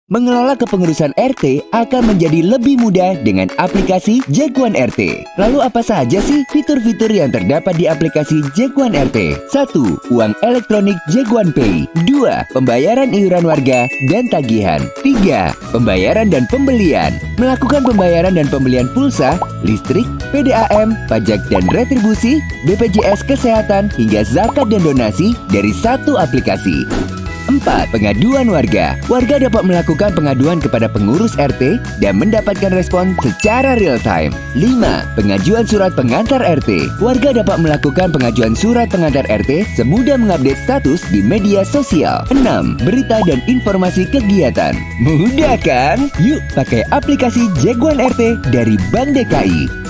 Mengelola kepengurusan RT akan menjadi lebih mudah dengan aplikasi Jagoan RT. Lalu apa saja sih fitur-fitur yang terdapat di aplikasi Jagoan RT? 1. Uang elektronik Jagoan Pay. 2. Pembayaran iuran warga dan tagihan. 3. Pembayaran dan pembelian. Melakukan pembayaran dan pembelian pulsa, listrik, PDAM, pajak dan retribusi, BPJS Kesehatan hingga zakat dan donasi dari satu aplikasi. 4. Pengaduan warga. Warga dapat melakukan pengaduan kepada pengurus RT dan mendapatkan respon secara real time. 5. Pengajuan surat pengantar RT. Warga dapat melakukan pengajuan surat pengantar RT semudah mengupdate status di media sosial. 6. Berita dan informasi kegiatan. Mudah kan? Yuk pakai aplikasi Jagoan RT dari Bank DKI.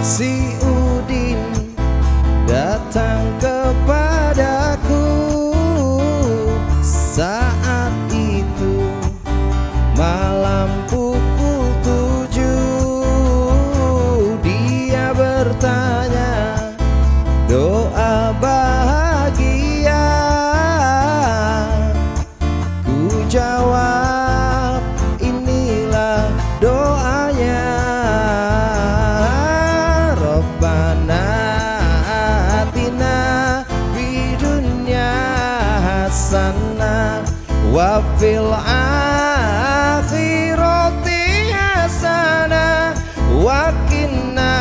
Si Udin datang kepadaku saat itu malam pukul 7. Dia bertanya doa bahagia. Ku jawab inilah doanya. Rabbana atina fid dunya hasanah wa fil akhirati hasanah wa qina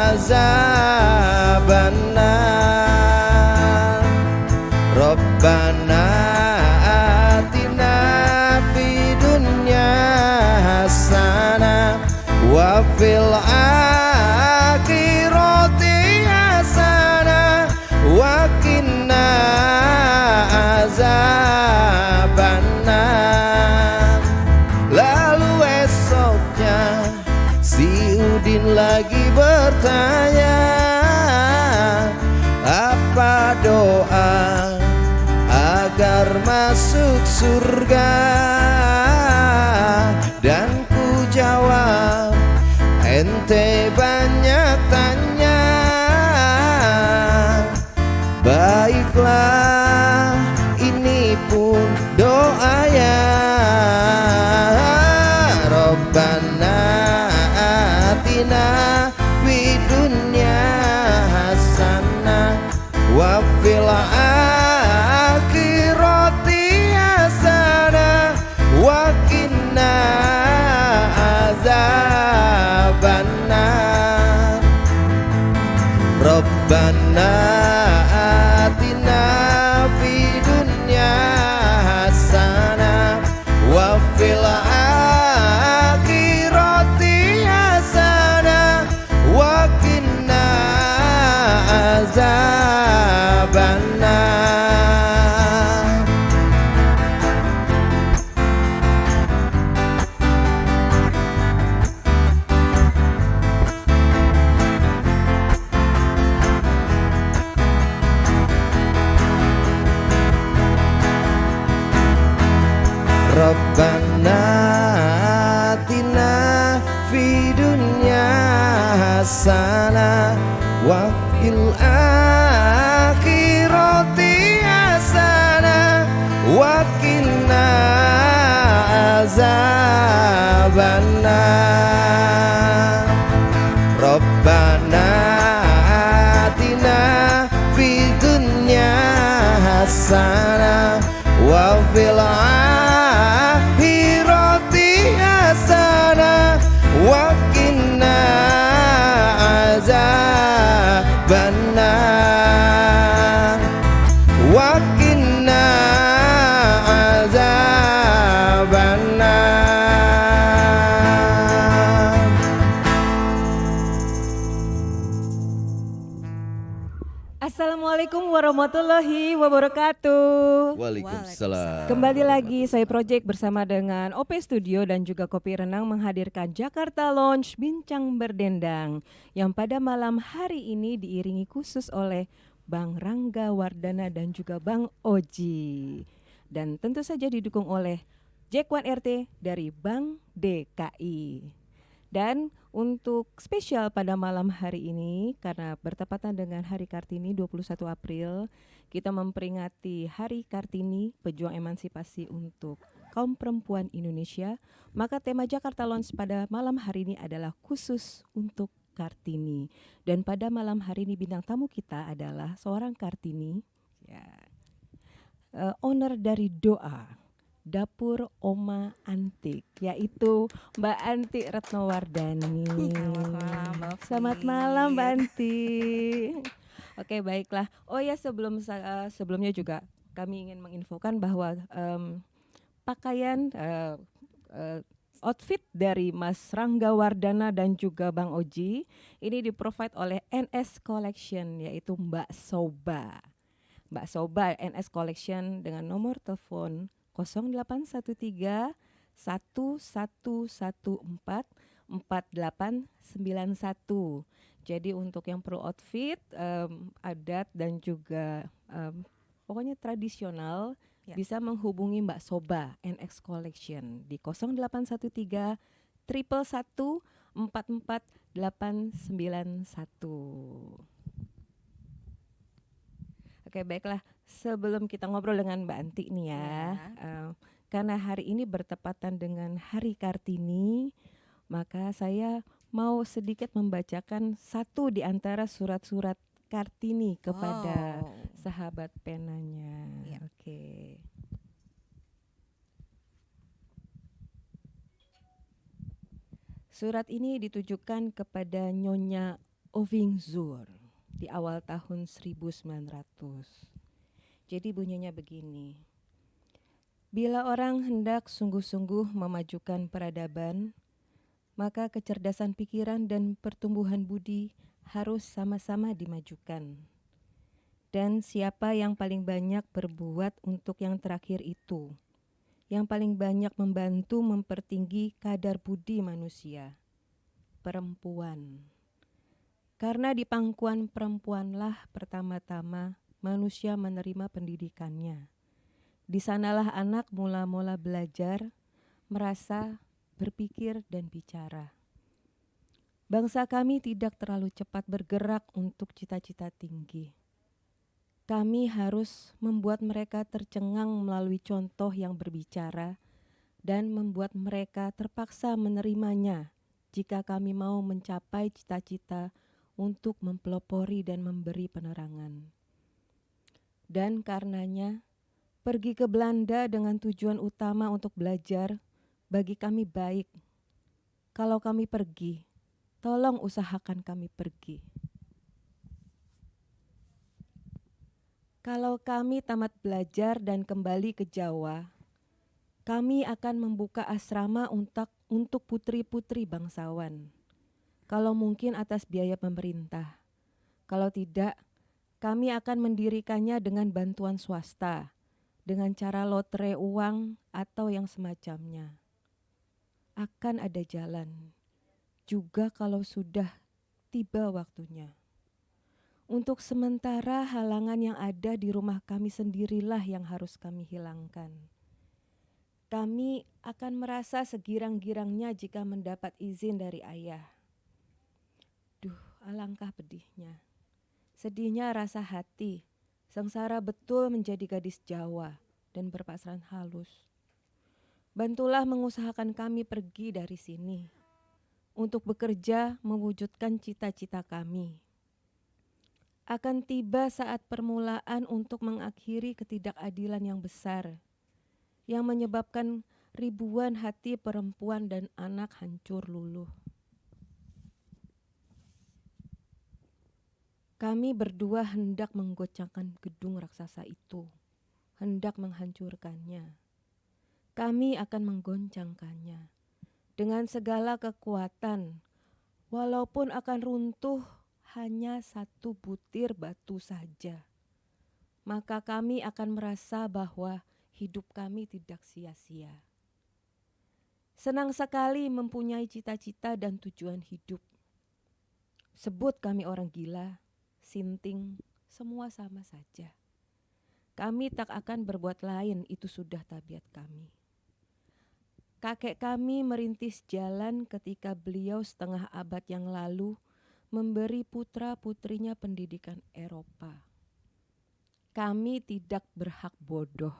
azabannar. Rabbana atina fid dunya hasanah wa fil akhirati hasanah wa qina azabannar. Lalu esoknya si Udin lagi bertanya, apa doa agar masuk surga? Dan ku jawab, ente banyak tanya. Baiklah, ini pun doanya. Rabbana atina fid dunya hasanah wa fil akhirati hasanah wa qina azabannar. Rabbana atina fid dunya hasanah wa fil akhirati hasanah wa qina azabannar. Rabbana atina fid dunya hasanah wa fil akhirati hasanah wa qina azabannar. Rabbana atina fid dunya hasanah wa fil akhirati hasanah wa qina azabannar wa qina azabannar. Assalamualaikum warahmatullahi wabarakatuh. Waalaikumsalam. Kembali lagi saya Project bersama dengan OP Studio dan juga Kopi Renang menghadirkan Jakarta Lounge Bincang Berdendang yang pada malam hari ini diiringi khusus oleh Bang Rangga Wardana dan juga Bang Oji. Dan tentu saja didukung oleh Jack One RT dari Bank DKI. Dan untuk spesial pada malam hari ini, karena bertepatan dengan Hari Kartini 21 April, kita memperingati Hari Kartini, pejuang emansipasi untuk kaum perempuan Indonesia. Maka tema Jakarta Lounge pada malam hari ini adalah khusus untuk Kartini. Dan pada malam hari ini bintang tamu kita adalah seorang Kartini, ya, owner dari Doa Dapur Oma Antik, yaitu Mbak Anti Retnowardani. Selamat malam Mbak Anti. Oke, baiklah. Oh ya, sebelumnya juga kami ingin menginfokan bahwa pakaian outfit dari Mas Rangga Wardana dan juga Bang Oji ini di-provide oleh NS Collection, yaitu Mbak Soba. Mbak Soba NS Collection dengan nomor telepon 0813 1114 4891. Jadi untuk yang perlu outfit adat dan juga pokoknya tradisional, bisa menghubungi Mbak Soba NX Collection di 0813 111 44891. Oke, baiklah. Sebelum kita ngobrol dengan Mbak Anti nih ya, karena hari ini bertepatan dengan Hari Kartini, maka saya mau sedikit membacakan satu di antara surat-surat Kartini kepada sahabat penanya. Oke. Surat ini ditujukan kepada Nyonya Oving Zur di awal tahun 1900. Jadi bunyinya begini. Bila orang hendak sungguh-sungguh memajukan peradaban, maka kecerdasan pikiran dan pertumbuhan budi harus sama-sama dimajukan. Dan siapa yang paling banyak berbuat untuk yang terakhir itu, yang paling banyak membantu mempertinggi kadar budi manusia? Perempuan. Karena di pangkuan perempuanlah pertama-tama manusia menerima pendidikannya. Di sanalah anak mula-mula belajar, merasa, berpikir, dan bicara. Bangsa kami tidak terlalu cepat bergerak untuk cita-cita tinggi. Kami harus membuat mereka tercengang melalui contoh yang berbicara dan membuat mereka terpaksa menerimanya jika kami mau mencapai cita-cita untuk mempelopori dan memberi penerangan. Dan karenanya, pergi ke Belanda dengan tujuan utama untuk belajar bagi kami baik. Kalau kami pergi, tolong usahakan kami pergi. Kalau kami tamat belajar dan kembali ke Jawa, kami akan membuka asrama untuk putri-putri bangsawan. Kalau mungkin atas biaya pemerintah. Kalau tidak, kami akan mendirikannya dengan bantuan swasta, dengan cara lotre uang atau yang semacamnya. Akan ada jalan, juga kalau sudah tiba waktunya. Untuk sementara halangan yang ada di rumah kami sendirilah yang harus kami hilangkan. Kami akan merasa segirang-girangnya jika mendapat izin dari ayah. Duh, alangkah pedihnya. Sedihnya rasa hati, sengsara betul menjadi gadis Jawa dan berpasrah halus. Bantulah mengusahakan kami pergi dari sini untuk bekerja mewujudkan cita-cita kami. Akan tiba saat permulaan untuk mengakhiri ketidakadilan yang besar yang menyebabkan ribuan hati perempuan dan anak hancur luluh. Kami berdua hendak menggoncangkan gedung raksasa itu, hendak menghancurkannya. Kami akan menggoncangkannya dengan segala kekuatan, walaupun akan runtuh hanya satu butir batu saja. Maka kami akan merasa bahwa hidup kami tidak sia-sia. Senang sekali mempunyai cita-cita dan tujuan hidup. Sebut kami orang gila, sinting, semua sama saja. Kami tak akan berbuat lain, itu sudah tabiat kami. Kakek kami merintis jalan ketika beliau setengah abad yang lalu memberi putra-putrinya pendidikan Eropa. Kami tidak berhak bodoh,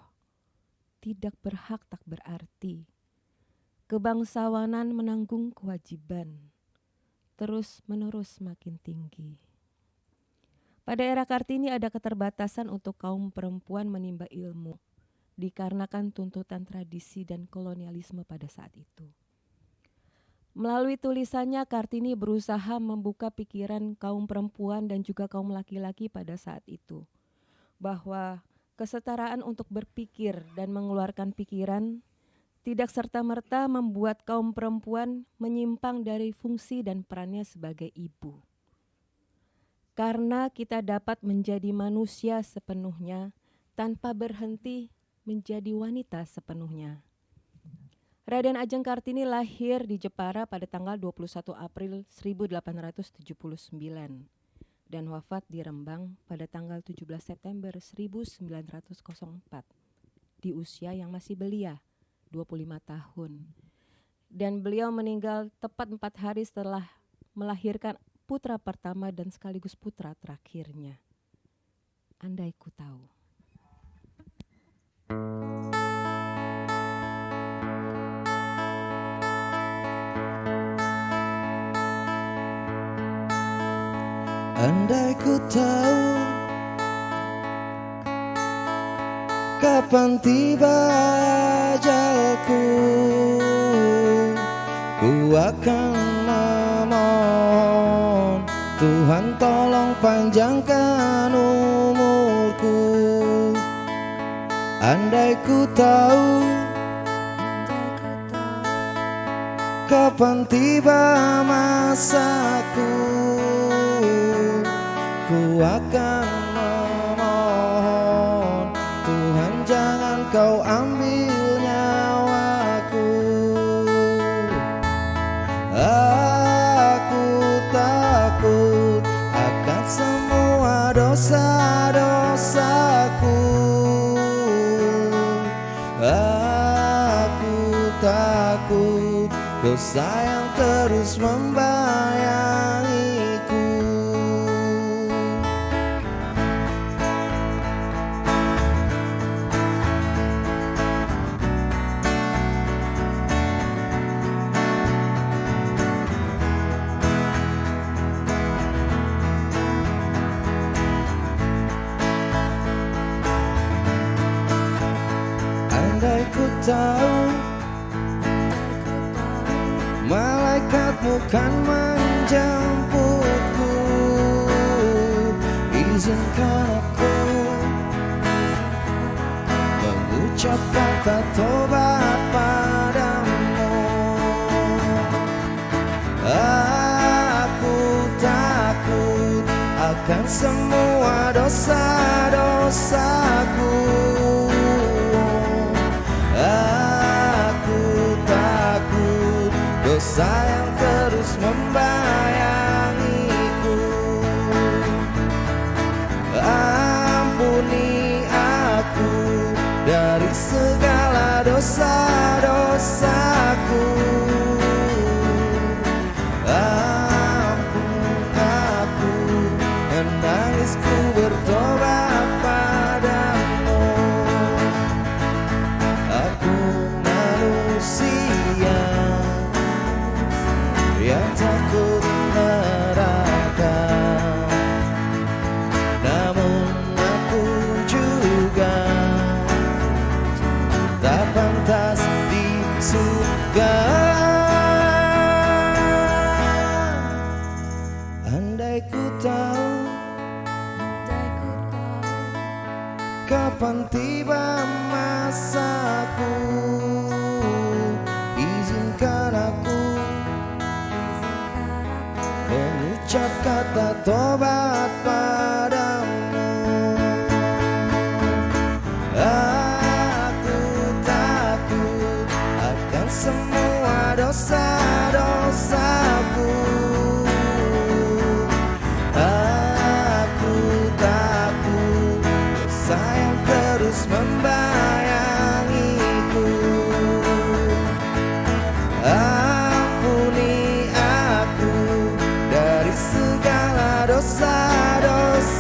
tidak berhak tak berarti. Kebangsawanan menanggung kewajiban, terus-menerus makin tinggi. Pada era Kartini ada keterbatasan untuk kaum perempuan menimba ilmu, dikarenakan tuntutan tradisi dan kolonialisme pada saat itu. Melalui tulisannya, Kartini berusaha membuka pikiran kaum perempuan dan juga kaum laki-laki pada saat itu, bahwa kesetaraan untuk berpikir dan mengeluarkan pikiran tidak serta-merta membuat kaum perempuan menyimpang dari fungsi dan perannya sebagai ibu. Karena kita dapat menjadi manusia sepenuhnya tanpa berhenti menjadi wanita sepenuhnya. Raden Ajeng Kartini lahir di Jepara pada tanggal 21 April 1879 dan wafat di Rembang pada tanggal 17 September 1904 di usia yang masih belia, 25 tahun. Dan beliau meninggal tepat 4 hari setelah melahirkan putra pertama dan sekaligus putra terakhirnya. Andai ku tahu. Andai ku tahu kapan tiba ajalku, ku akan memohon Tuhan tolong panjangkan umurku. Andai ku tahu kapan tiba masaku, ku akan memohon Tuhan jangan kau ambil nyawaku. Aku takut akan semua dosa-dosaku. Aku takut dosa yang terus membayangiku. Andai ku tahu malaikatmu kan menjemputku, izinkan aku mengucap kata tobat padamu. Aku takut akan semua dosa-dosaku. Aku takut dosa yang terus membayangiku. Ampuni aku dari segala dosa-dosaku. Ampun aku menangisku bertobat padamu. Aku manusia yang takut neraka, namun aku juga tak pantas di surga. Andai ku tahu kapan tiba masaku, izinkan aku mengucap kata tobat padamu. Aku takut akan semua dosa-dosaku. Aku takut terus membayangiku. Ampuni aku dari segala dosa-dosaku.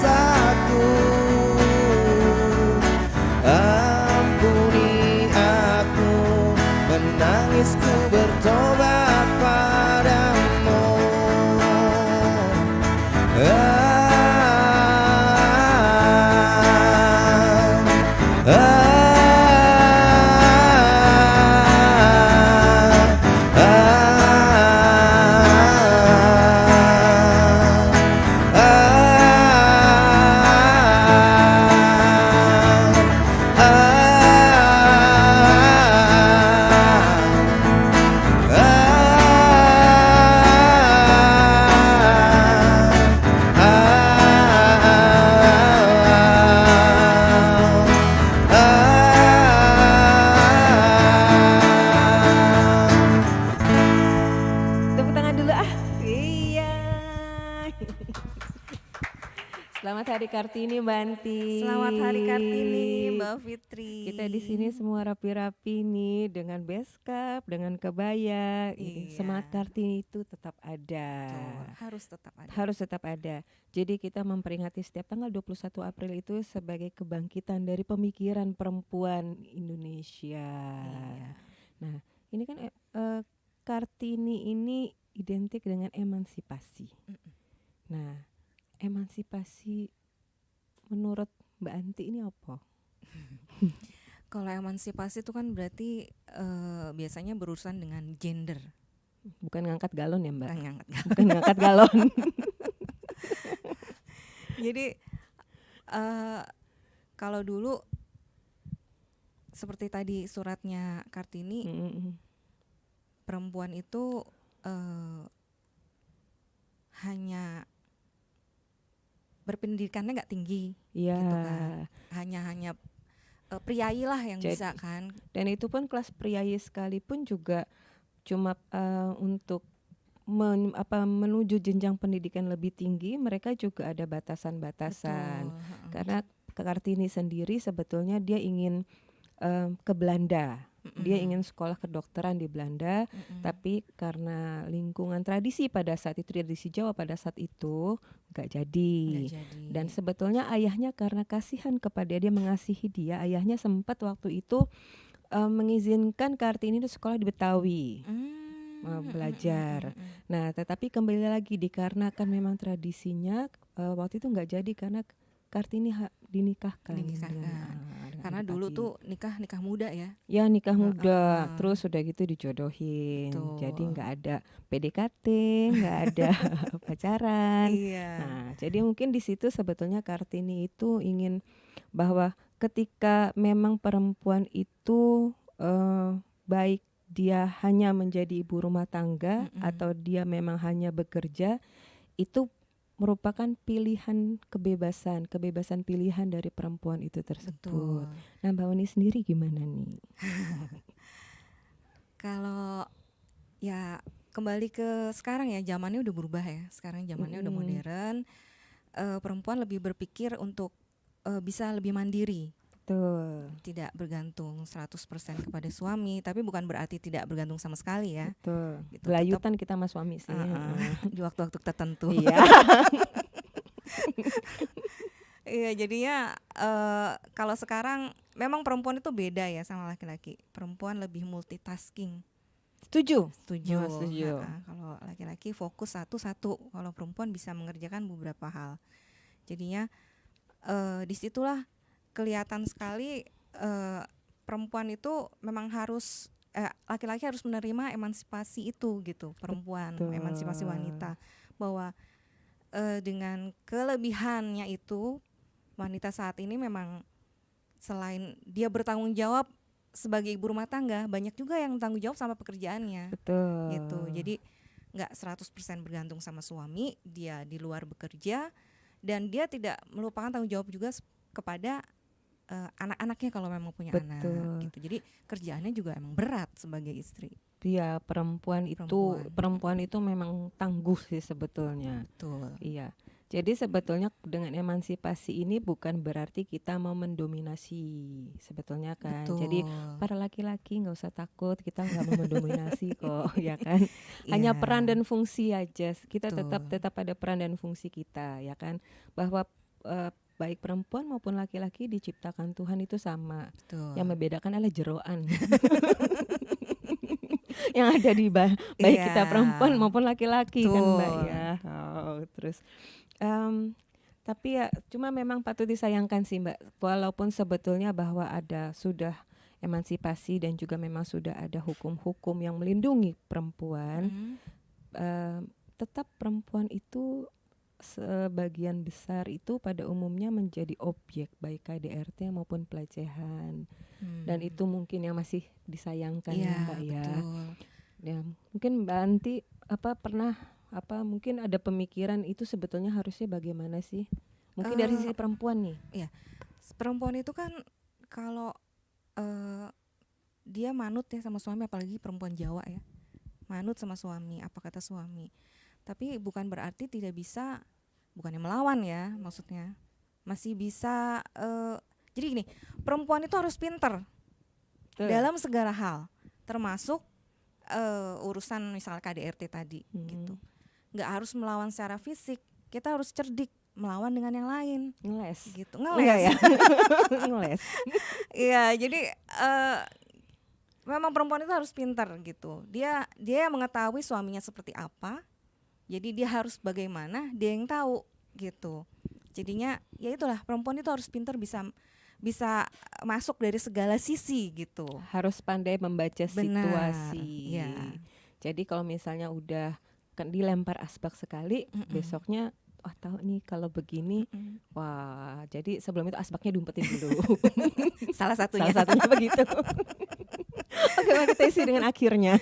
Ampuni aku, menangisku bertobat padamu. Tepuk tangan dulu ah. Iya. Selamat Hari Kartini Mbak Anti. Selamat Hari Kartini, Mbak Fitri. Kita di sini semua rapi-rapi nih dengan beskap, dengan kebaya. Iya. Semangat Kartini itu tetap ada. Betul, harus tetap ada. Harus tetap ada. Jadi kita memperingati setiap tanggal 21 April itu sebagai kebangkitan dari pemikiran perempuan Indonesia. Iya. Nah, ini kan Kartini ini identik dengan emansipasi. Nah, emansipasi menurut Mbak Anti ini apa? Kalau emansipasi itu kan berarti biasanya berurusan dengan gender. Bukan ngangkat galon ya Mbak? Bukan ngangkat. Bukan ngangkat galon. Jadi kalau dulu seperti tadi suratnya Kartini, Mm-mm. perempuan itu hanya berpendidikannya nggak tinggi, Iya. gitu kan. Hanya priayi lah yang Jadi- bisa kan. Dan itu pun kelas priayi sekalipun juga cuma untuk menuju jenjang pendidikan lebih tinggi, mereka juga ada batasan-batasan. Betul, heeh. Karena Kartini sendiri sebetulnya dia ingin ke Belanda. Dia ingin sekolah kedokteran di Belanda, tapi karena lingkungan tradisi pada saat itu, tradisi Jawa pada saat itu nggak jadi. Nggak jadi. Dan sebetulnya ayahnya karena kasihan kepada dia, mengasihi dia, ayahnya sempat waktu itu mengizinkan Kartini itu sekolah di Betawi. Belajar. Nah, tetapi kembali lagi dikarenakan memang tradisinya waktu itu nggak jadi karena Kartini dinikahkan. Dinikahkan. Karena adik dulu Adi. tuh nikah muda ya. Ya nikah muda, Heeh. terus udah gitu dijodohin. Betul. Jadi nggak ada PDKT, nggak ada pacaran. Iya. Nah, jadi mungkin di situ sebetulnya Kartini itu ingin bahwa ketika memang perempuan itu baik dia hanya menjadi ibu rumah tangga atau dia memang hanya bekerja, itu merupakan pilihan kebebasan pilihan dari perempuan itu tersebut. Betul. Nah, Mbak Uni sendiri gimana nih? Kalau ya kembali ke sekarang ya, zamannya udah berubah ya. Sekarang zamannya udah modern. Perempuan lebih berpikir untuk bisa lebih mandiri, Betul. tidak bergantung 100% kepada suami, tapi bukan berarti tidak bergantung sama sekali ya. Betul. Gitu, Belayutan kita sama suami sih. Di waktu-waktu tertentu. Iya. Iya, jadinya kalau sekarang memang perempuan itu beda ya sama laki-laki. Perempuan lebih multitasking. Setuju. Setuju. Oh, setuju. Kalau laki-laki fokus satu-satu, kalau perempuan bisa mengerjakan beberapa hal. Jadinya disitulah kelihatan sekali perempuan itu memang harus laki-laki harus menerima emansipasi itu gitu, perempuan. Betul. Emansipasi wanita, bahwa dengan kelebihannya itu wanita saat ini memang selain dia bertanggung jawab sebagai ibu rumah tangga, banyak juga yang tanggung jawab sama pekerjaannya. Betul. Gitu. Jadi nggak 100% bergantung sama suami, dia di luar bekerja dan dia tidak melupakan tanggung jawab juga kepada anak-anaknya kalau memang punya anak gitu. Jadi kerjaannya juga emang berat sebagai istri. Iya, perempuan itu memang tangguh sih sebetulnya. Betul. Iya. Jadi sebetulnya dengan emansipasi ini bukan berarti kita mau mendominasi sebetulnya kan. Jadi Betul. para laki-laki nggak usah takut, kita nggak mau mendominasi kok, ya kan. Hanya Iya, peran dan fungsi aja. Kita tetap betul. ada peran dan fungsi kita, ya kan. Bahwa baik perempuan maupun laki-laki diciptakan Tuhan itu sama. Betul. Yang membedakan adalah jeroan. Yang ada di baik kita perempuan Iya, maupun laki-laki kan Mbak betul. ya. Terus tapi ya cuma memang patut disayangkan sih Mbak, walaupun sebetulnya bahwa sudah emansipasi dan juga memang sudah ada hukum-hukum yang melindungi perempuan, Mm. tetap perempuan itu sebagian besar itu pada umumnya menjadi objek baik KDRT maupun pelecehan. Dan itu mungkin yang masih disayangkan ya Iya, Mbak ya. betul. Ya, mungkin Mbak Anti mungkin ada pemikiran itu sebetulnya harusnya bagaimana sih? Mungkin dari Eh, sisi perempuan nih. Perempuan itu kan kalau eh, dia manut ya sama suami, apalagi perempuan Jawa ya, manut sama suami, apa kata suami. Tapi bukan berarti tidak bisa, bukannya melawan ya, maksudnya masih bisa. Jadi gini, perempuan itu harus pinter Tuh. dalam segala hal, termasuk urusan misalnya KDRT tadi gitu. Nggak harus melawan secara fisik, kita harus cerdik melawan dengan yang lain Ngeles. gitu. Enggak Ngeles. ya? Ngeles. Iya, jadi memang perempuan itu harus pintar gitu. Dia yang mengetahui suaminya seperti apa. Jadi dia harus bagaimana, dia yang tahu gitu. Jadinya ya itulah, perempuan itu harus pintar, bisa masuk dari segala sisi gitu. Harus pandai membaca Benar, situasi. ya. Jadi kalau misalnya udah dilempar asbak sekali, besoknya tahu nih kalau begini, wah jadi sebelum itu asbaknya diumpetin dulu. Salah satunya. Salah satunya begitu. Oke, mari kita isi dengan akhirnya.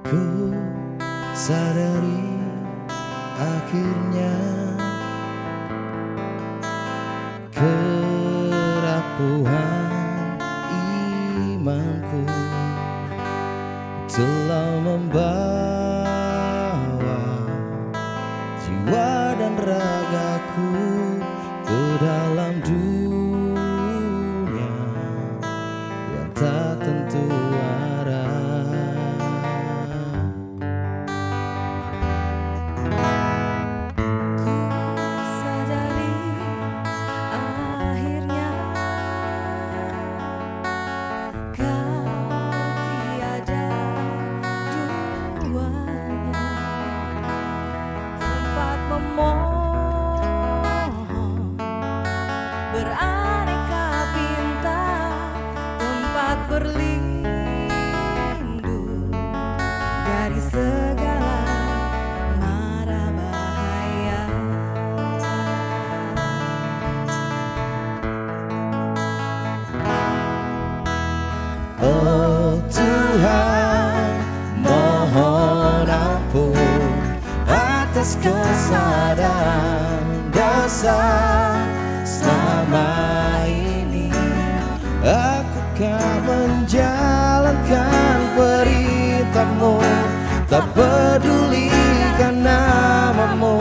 Ku sadari akhirnya kerapuhan imanku telah membawa jiwa dan ragaku ke dalam dunia yang tak tentu arah. Sadari akhirnya kau tiada duanya, tempat memohon beraneka bintang, tempat berlindung dari segala mara bahaya. Oh Tuhan, mohon ampun atas dosa dan dosa selama ini. Aku kan menjalankan perintah-Mu, tak pedulikan namamu,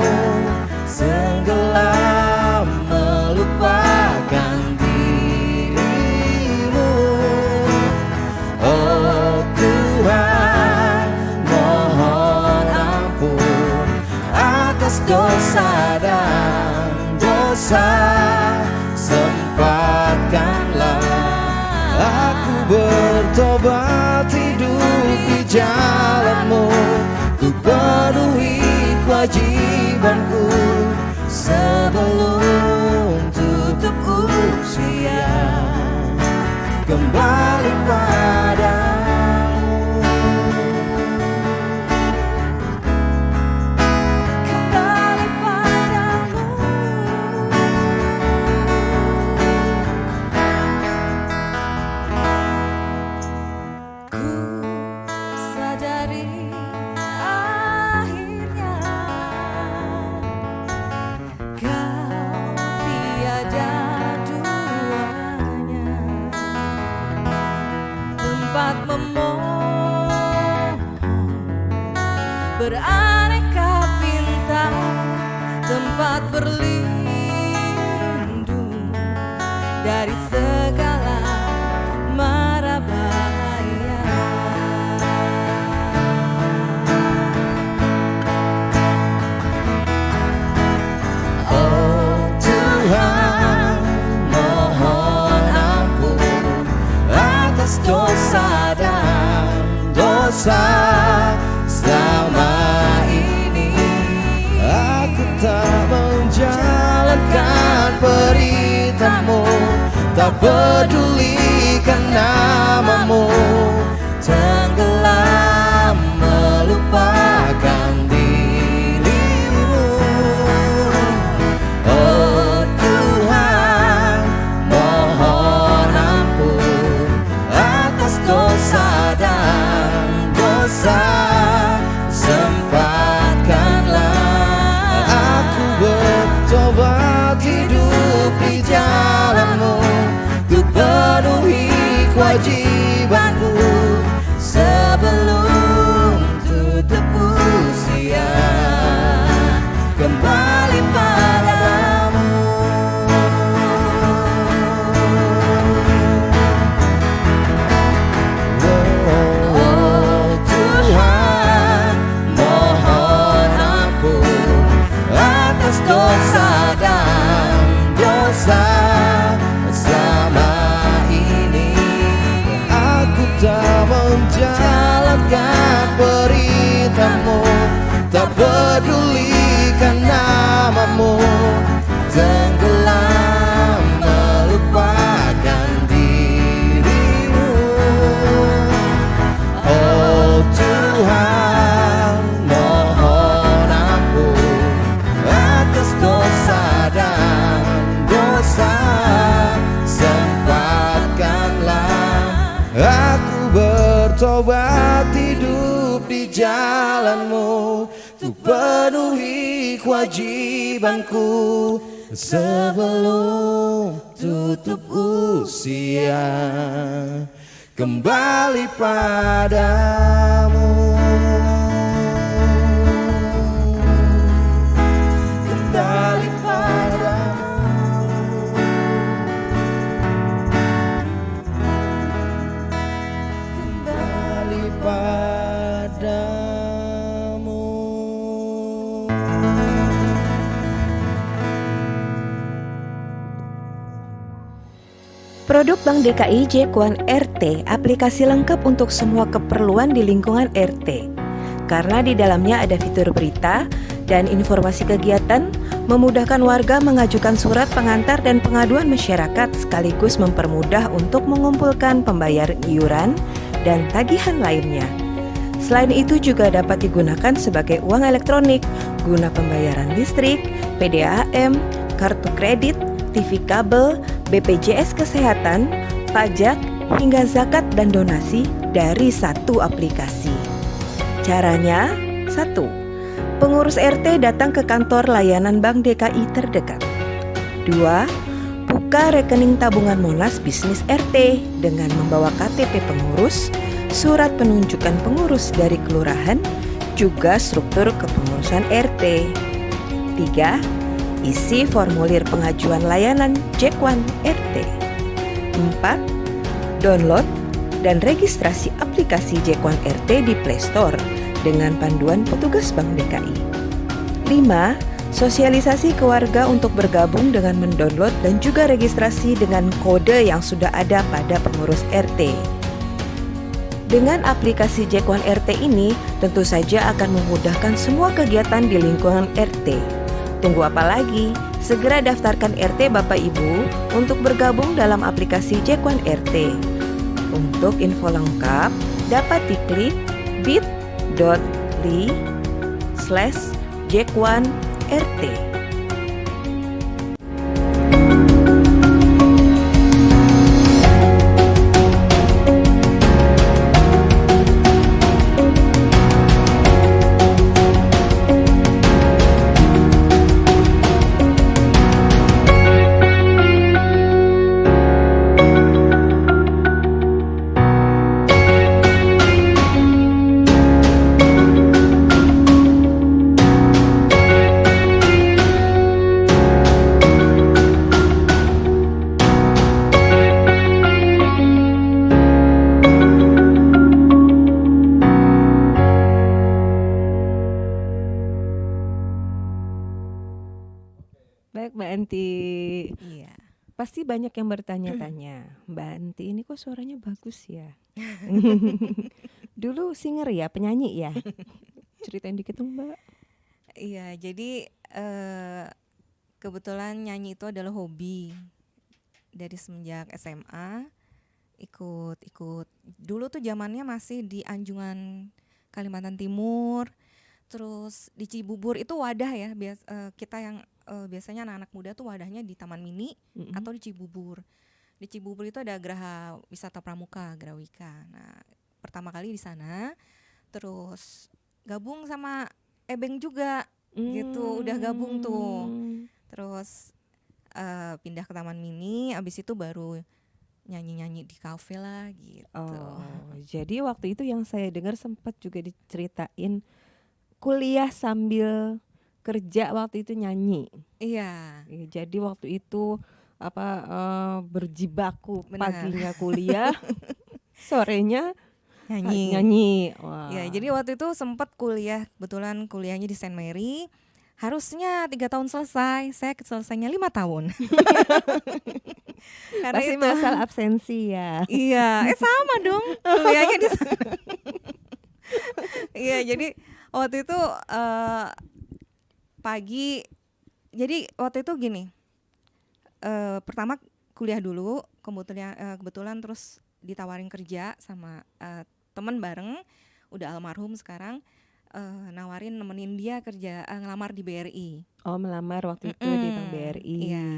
tenggelam melupakan dirimu. Oh Tuhan, mohon ampun atas dosa dan dosa. Sempatkanlah aku bertobat, hidup di jalan-Mu, ku penuhi kewajibanku sebelum tutup usia, kembali padamu. Kembali padamu. beraneka bintang, tempat berlindung dari segala mara bahaya. Oh Tuhan, mohon ampun atas dosa dan dosa selama ini. Aku tak menjalankan perintah-Mu, tak pedulikan namamu, tenggelam melupakan dirimu. Oh Tuhan, mohon ampun atas dosa dan dosa. Sempatkanlah aku bertobat, hidup di jalan-Mu, untuk penuhi kewajibanku sebelum tutup usia, kembali padamu. Oh Tuhan, mohon ampun atas dosa dan dosa selama ini. Aku tak menjalankan perintah-Mu, tak pedulikan namamu, tenggelam melupakan dirimu. Oh Tuhan, mohon ampun atas dosa dan dosa. Sempatkanlah aku bertobat, hidup di jalan-Mu, untuk penuhi kewajibanku sebelum tutup usia, kembali padamu. Kembali padamu. Kembali padamu. Produk Bank DKI Jekuan RT, aplikasi lengkap untuk semua keperluan di lingkungan RT. Karena di dalamnya ada fitur berita dan informasi kegiatan, memudahkan warga mengajukan surat pengantar dan pengaduan masyarakat, sekaligus mempermudah untuk mengumpulkan pembayaran iuran dan tagihan lainnya. Selain itu juga dapat digunakan sebagai uang elektronik guna pembayaran listrik, PDAM, kartu kredit, TV kabel, BPJS Kesehatan, pajak, hingga zakat dan donasi dari satu aplikasi. Caranya, 1. Pengurus RT datang ke kantor layanan Bank DKI terdekat. 2. Buka rekening tabungan Monas Bisnis RT dengan membawa KTP pengurus, surat penunjukan pengurus dari kelurahan, juga struktur kepengurusan RT. 3. Isi formulir pengajuan layanan Jekuan RT. 4. Download dan registrasi aplikasi Jekuan RT di Play Store dengan panduan petugas Bank DKI. 5. Sosialisasi ke warga untuk bergabung dengan mendownload dan juga registrasi dengan kode yang sudah ada pada pengurus RT. Dengan aplikasi Jekuan RT ini, tentu saja akan memudahkan semua kegiatan di lingkungan RT. Tunggu apa lagi? Segera daftarkan RT Bapak Ibu untuk bergabung dalam aplikasi Jekuan RT. Untuk info lengkap dapat diklik bit.ly/Jekuan-RT. Anti. Iya. Pasti banyak yang bertanya-tanya, Mbak Anti ini kok suaranya bagus ya? Dulu singer ya, penyanyi ya? Ceritain dikit dong Mbak. Iya, jadi kebetulan nyanyi itu adalah hobi. Dari semenjak SMA ikut. Dulu tuh zamannya masih di Anjungan Kalimantan Timur. Terus di Cibubur itu wadah ya, kita yang biasanya anak-anak muda tuh wadahnya di Taman Mini atau di Cibubur. Di Cibubur itu ada Geraha Wisata Pramuka, Grawika. Nah, pertama kali di sana, terus gabung sama Ebeng juga, gitu. Udah gabung tuh. Terus pindah ke Taman Mini, abis itu baru nyanyi-nyanyi di kafe lah, gitu. Oh, jadi waktu itu yang saya dengar sempat juga diceritain kuliah sambil kerja waktu itu nyanyi. Iya. Jadi waktu itu berjibaku, Benar. paginya kuliah, sorenya Nyanyi. Wah. Ya, jadi waktu itu sempat kuliah, kebetulan kuliahnya di Saint Mary. Harusnya 3 tahun selesai, saya selesainya 5 tahun. Karena Pasti itu masalah absensi ya. iya, sama dong kuliahnya di sana. Iya, jadi waktu itu pagi. Jadi waktu itu gini, pertama kuliah dulu, kebetulan terus ditawarin kerja sama temen bareng, udah almarhum sekarang, nawarin nemenin dia kerja, ngelamar di BRI. Oh, melamar waktu itu di Bank BRI. Iya.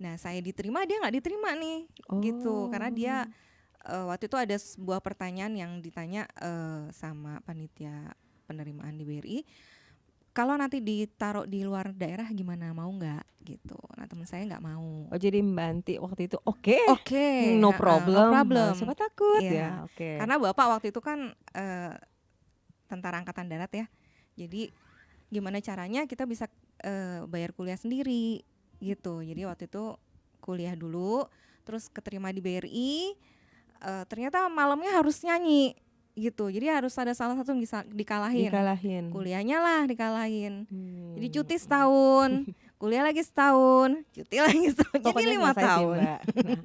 Nah, saya diterima, dia nggak diterima nih, gitu. Karena dia waktu itu ada sebuah pertanyaan yang ditanya sama panitia penerimaan di BRI, kalau nanti ditaruh di luar daerah gimana, mau nggak, gitu. Nah, teman saya nggak mau. Oh, jadi Mbak Anti waktu itu oke, Oke, no problem. no problem. Siapa takut Iya. ya, oke. Karena bapak waktu itu kan tentara angkatan darat ya, jadi gimana caranya kita bisa bayar kuliah sendiri, gitu. Jadi waktu itu kuliah dulu, terus keterima di BRI, ternyata malamnya harus nyanyi, gitu. Jadi harus ada salah satu yang bisa dikalahin. Kuliahnya lah dikalahin. Jadi cuti setahun, kuliah lagi setahun, cuti lagi setahun. Jadi 5 tahun. Mbak. Nah,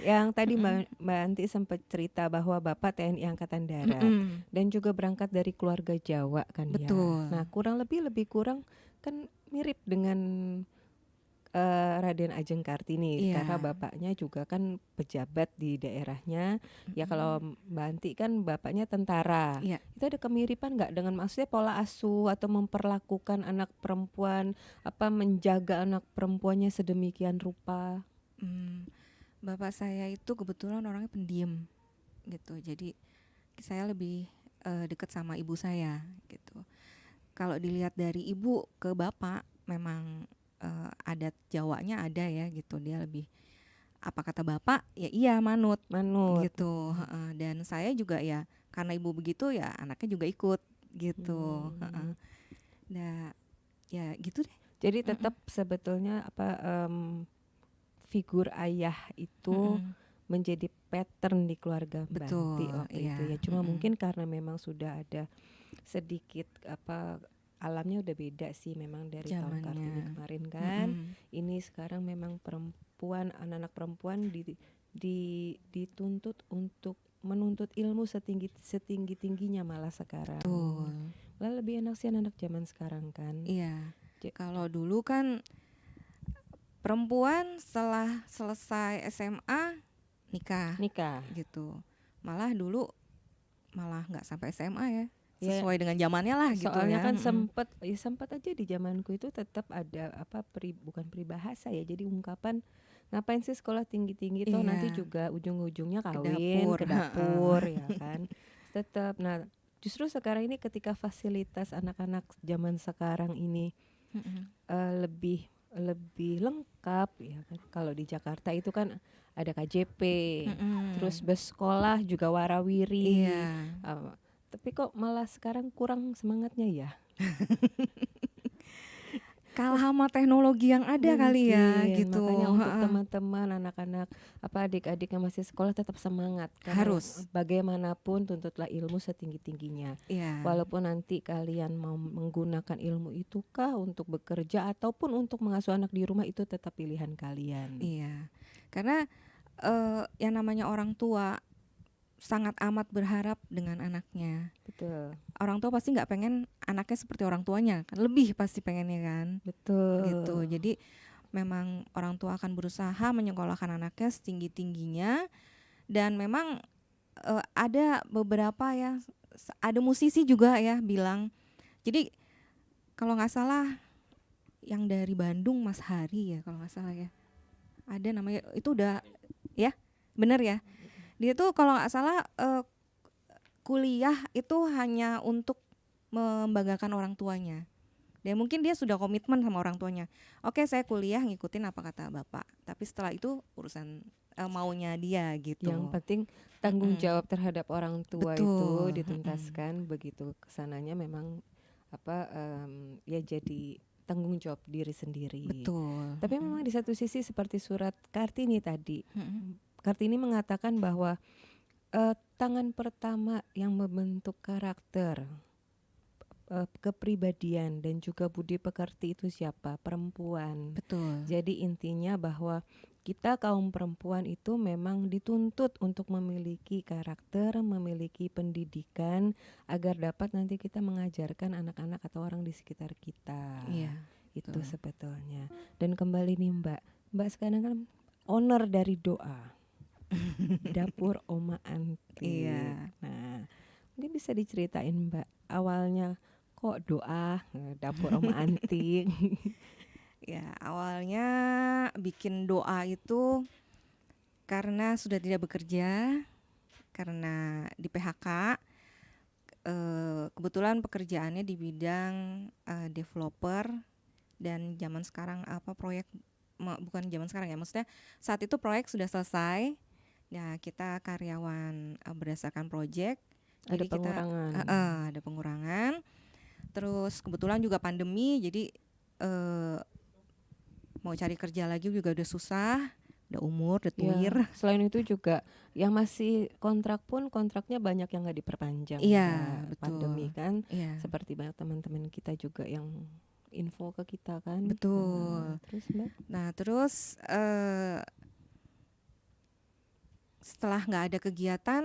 yang tadi Mbak Anti sempat cerita bahwa Bapak TNI Angkatan Darat dan juga berangkat dari keluarga Jawa kan. Betul. Ya. Nah, kurang lebih kurang kan mirip dengan Raden Ajeng Kartini, karena bapaknya juga kan pejabat di daerahnya. Ya kalau Mbak Anti kan bapaknya tentara. Itu ada kemiripan nggak dengan maksudnya pola asuh atau memperlakukan anak perempuan, menjaga anak perempuannya sedemikian rupa? Bapak saya itu kebetulan orangnya pendiam, gitu. Jadi saya lebih dekat sama ibu saya, gitu. Kalau dilihat dari ibu ke bapak, memang adat Jawanya ada ya, gitu. Dia lebih apa kata bapak ya iya manut gitu. Dan saya juga ya karena ibu begitu ya anaknya juga ikut gitu. Nah ya gitu deh. Jadi tetap sebetulnya figur ayah itu menjadi pattern di keluarga Mbak Anti waktu itu ya. Cuma mungkin karena memang sudah ada sedikit alamnya udah beda sih memang dari tahun Kartini kemarin kan. Ini sekarang memang perempuan, anak-anak perempuan dituntut untuk menuntut ilmu setinggi-tingginya malah sekarang. Malah lebih enak sih anak zaman sekarang kan. Iya. Kalau dulu kan perempuan setelah selesai SMA nikah gitu. Malah dulu nggak sampai SMA ya. Sesuai dengan zamannya lah gitu. Soalnya kan sempat aja di zamanku itu tetap ada bukan peribahasa ya, jadi ungkapan ngapain sih sekolah tinggi-tinggi toh nanti juga ujung-ujungnya kawin ke dapur ya kan. Tetap. Nah, justru sekarang ini ketika fasilitas anak-anak zaman sekarang ini lebih lengkap ya kan. Kalau di Jakarta itu kan ada KJP, terus bus sekolah juga warawiri. Tapi kok malah sekarang kurang semangatnya ya? kalah sama teknologi yang ada kali ya Mungkin, gitu. makanya untuk Heeh. teman-teman, anak-anak, adik-adik yang masih sekolah tetap semangat. Karena Harus. bagaimanapun tuntutlah ilmu setinggi-tingginya. Iya. Walaupun nanti kalian mau menggunakan ilmu itu kah untuk bekerja ataupun untuk mengasuh anak di rumah, itu tetap pilihan kalian. Iya. Karena yang namanya orang tua sangat amat berharap dengan anaknya. Betul. Orang tua pasti nggak pengen anaknya seperti orang tuanya kan, lebih pasti pengennya kan. Betul. Gitu. Jadi memang orang tua akan berusaha menyekolahkan anaknya setinggi-tingginya, dan memang ada beberapa ya, ada musisi juga ya bilang. Jadi kalau nggak salah yang dari Bandung, Mas Hari ya kalau nggak salah ya, ada namanya itu udah ya bener ya, dia tuh kalau nggak salah kuliah itu hanya untuk membanggakan orang tuanya. Dan mungkin dia sudah komitmen sama orang tuanya. Oke, saya kuliah ngikutin apa kata bapak. Tapi setelah itu urusan maunya dia gitu. Yang penting tanggung Mm-mm. jawab terhadap orang tua Betul. itu dituntaskan. Begitu kesananya memang ya jadi tanggung jawab diri sendiri. Betul. Tapi memang di satu sisi seperti surat Kartini tadi, Mm-mm. Kartini mengatakan bahwa tangan pertama yang membentuk karakter, kepribadian dan juga budi pekerti itu siapa? Perempuan. Betul. Jadi intinya bahwa kita kaum perempuan itu memang dituntut untuk memiliki karakter, memiliki pendidikan agar dapat nanti kita mengajarkan anak-anak atau orang di sekitar kita. Iya. Itu betul. sebetulnya. Dan kembali nih Mbak sekarang kan owner dari doa. Dapur Oma Anti. Iya. Nah, mungkin bisa diceritain Mbak, awalnya kok doa Dapur Oma Anti? Ya, awalnya bikin doa itu karena sudah tidak bekerja, karena di PHK. Kebetulan pekerjaannya di bidang developer, dan zaman sekarang bukan zaman sekarang ya, maksudnya saat itu proyek sudah selesai. Ya, kita karyawan berdasarkan proyek. Ada pengurangan. Ada pengurangan. Terus kebetulan juga pandemi, jadi mau cari kerja lagi juga udah susah, udah umur, udah tuir. Ya, selain itu juga yang masih kontrak pun kontraknya banyak yang nggak diperpanjang. Iya, Mbak. betul. Pandemi kan, Iya. seperti banyak teman-teman kita juga yang info ke kita kan. Betul. Terus Mbak? Nah, terus setelah nggak ada kegiatan,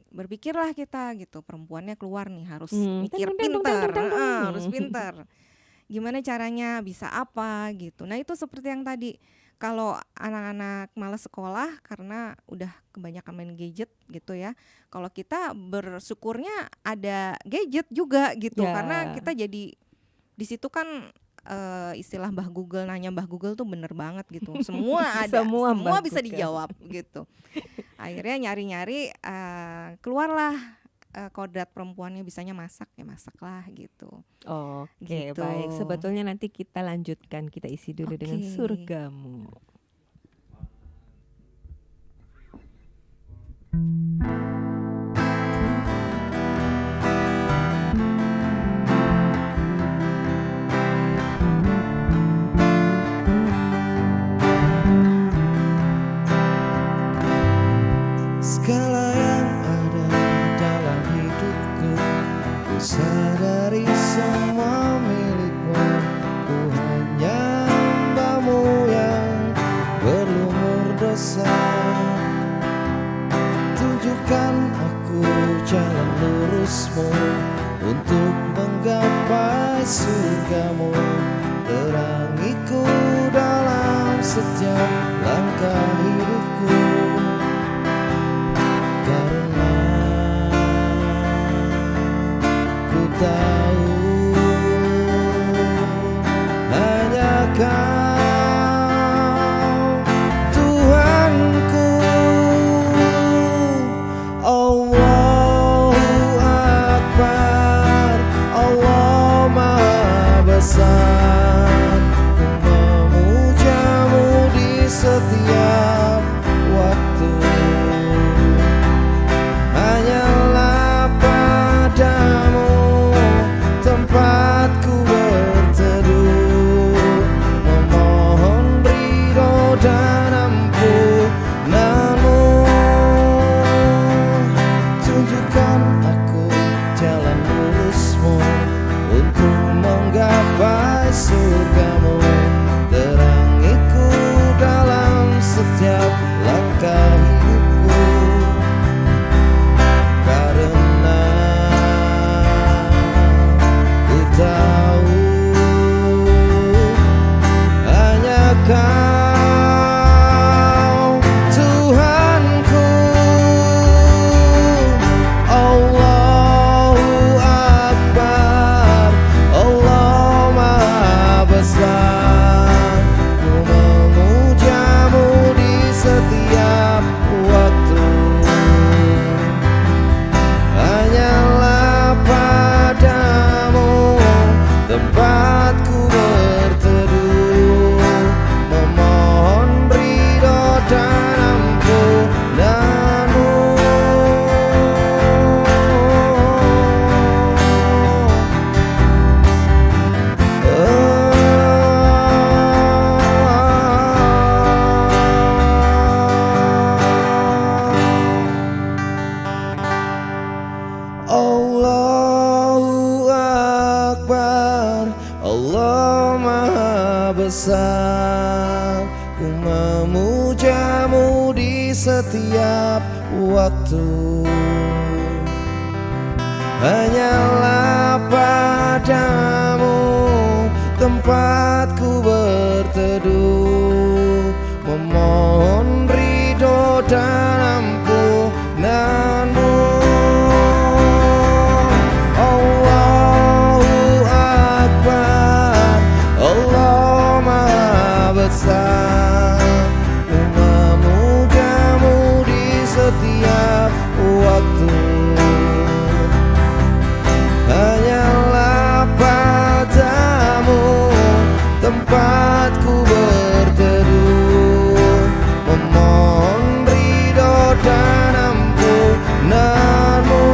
berpikirlah kita gitu, perempuannya keluar nih harus mikir pintar, harus pintar. Gimana caranya, bisa apa gitu. Nah, itu seperti yang tadi, kalau anak-anak malas sekolah karena udah kebanyakan main gadget gitu ya. Kalau kita bersyukurnya ada gadget juga gitu, Ya. karena kita jadi di situ kan istilah Mbah Google, nanya Mbah Google tuh bener banget gitu. Semua ada, Semua semua Mbah bisa Google. dijawab gitu. Akhirnya nyari-nyari, keluarlah kodrat perempuannya bisanya masak, ya masaklah gitu. Oke, Gitu. baik. Sebetulnya nanti kita lanjutkan, kita isi dulu dengan Oke. surgamu. Segala yang ada dalam hidupku, ku sadari semua milikmu. Ku hanya hambamu yang berlumur dosa. Tunjukkan aku jalan lurusmu untuk menggapai surgamu. Terangiku dalam setiap langkah hidupku. Karena ku tahu hanya Kau Tuhanku. Allahu Akbar, Allah Maha Besar. Ku memujamu di setiap waktu. Hanyalah padamu tempatku berteduh. untuk menggapai surgamu. Terangiku dalam setiap langkah hidupku, karena ku tahu hanya Kau Tuhanku. Allahu Akbar, Allah Maha Besar. Ku memujamu di setiap waktu, hanyalah padamu tempatku berteduh, memohon ridho dan ampunanmu. Allahu Akbar, Allah Maha Besar. Ku memujamu di setiap waktu, hanyalah padamu tempatku berteduh, memohon ridho dan ampunanmu. Allahu Akbar, Allah Maha Besar. Ku memujamu di setiap waktu, hanyalah padamu tempatku berteduh, memohon ridho dan ampunanmu.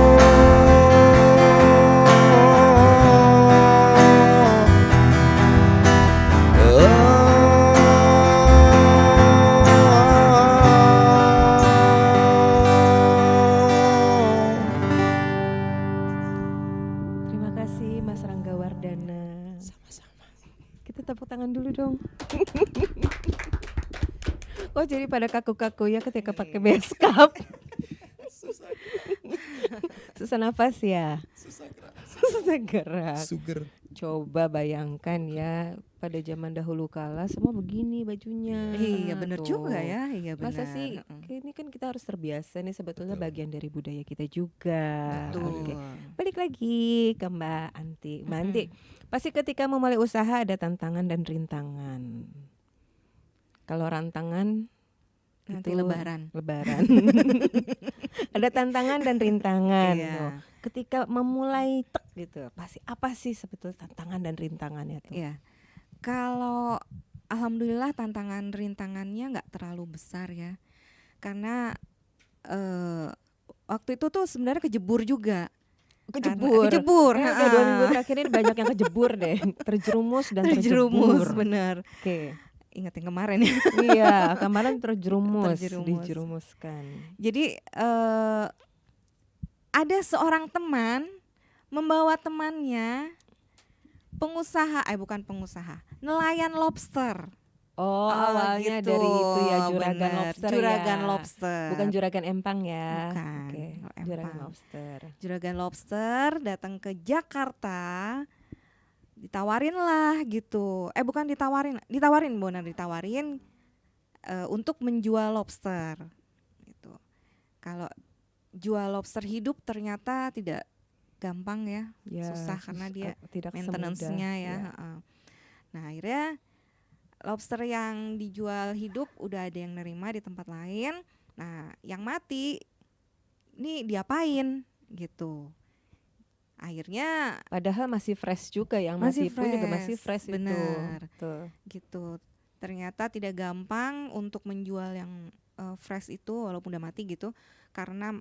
Terima kasih Mas Rangga Wardana. Sama-sama. Kita tepuk tangan dulu dong. Oh jadi pada kaku-kaku ya ketika pakai beskap. Susah nafas ya. Susah gerak. Sugar. Coba bayangkan ya pada zaman dahulu kala semua begini bajunya. Iya benar Tuh. juga ya, iya benar. Masa sih ini kan kita harus terbiasa nih sebetulnya bagian dari budaya kita juga. Betul. Oke. Balik lagi ke Mbak Anti. Mbak Anti, pasti ketika memulai usaha ada tantangan dan rintangan. Kalau rantangan Nanti itu lebaran. Ada tantangan dan rintangan. Iya. Tuh. Ketika memulai gitu, pasti apa sih sebetulnya tantangan dan rintangannya tuh? Iya. Kalau alhamdulillah tantangan rintangannya nggak terlalu besar ya. Karena waktu itu tuh sebenarnya kejebur juga. Kejebur. Udah 2 minggu terakhir ini banyak yang kejebur deh, terjerumus dan Terjerumus terjebur. bener. Oke. Ingat yang kemarin ya. Iya, kemarin terjerumus, Terjerumus. dijerumuskan. Jadi ada seorang teman membawa temannya bukan pengusaha, nelayan lobster. Oh, awalnya gitu. dari itu ya juragan Bener, lobster juragan ya. lobster. Bukan juragan empang ya. Bukan, Oke, kalau juragan empang. lobster. Juragan lobster datang ke Jakarta, ditawarin lah gitu. Bukan ditawarin untuk menjual lobster gitu. Kalau jual lobster hidup ternyata tidak gampang ya, Ya, susah karena dia tidak maintenance-nya semudah, ya. heeh. Nah akhirnya lobster yang dijual hidup udah ada yang nerima di tempat lain. Nah yang mati ini diapain gitu. Akhirnya Padahal masih fresh juga, yang Masih mati pun juga masih fresh, fresh benar. itu. Betul. gitu. Ternyata tidak gampang untuk menjual yang fresh itu walaupun udah mati gitu, karena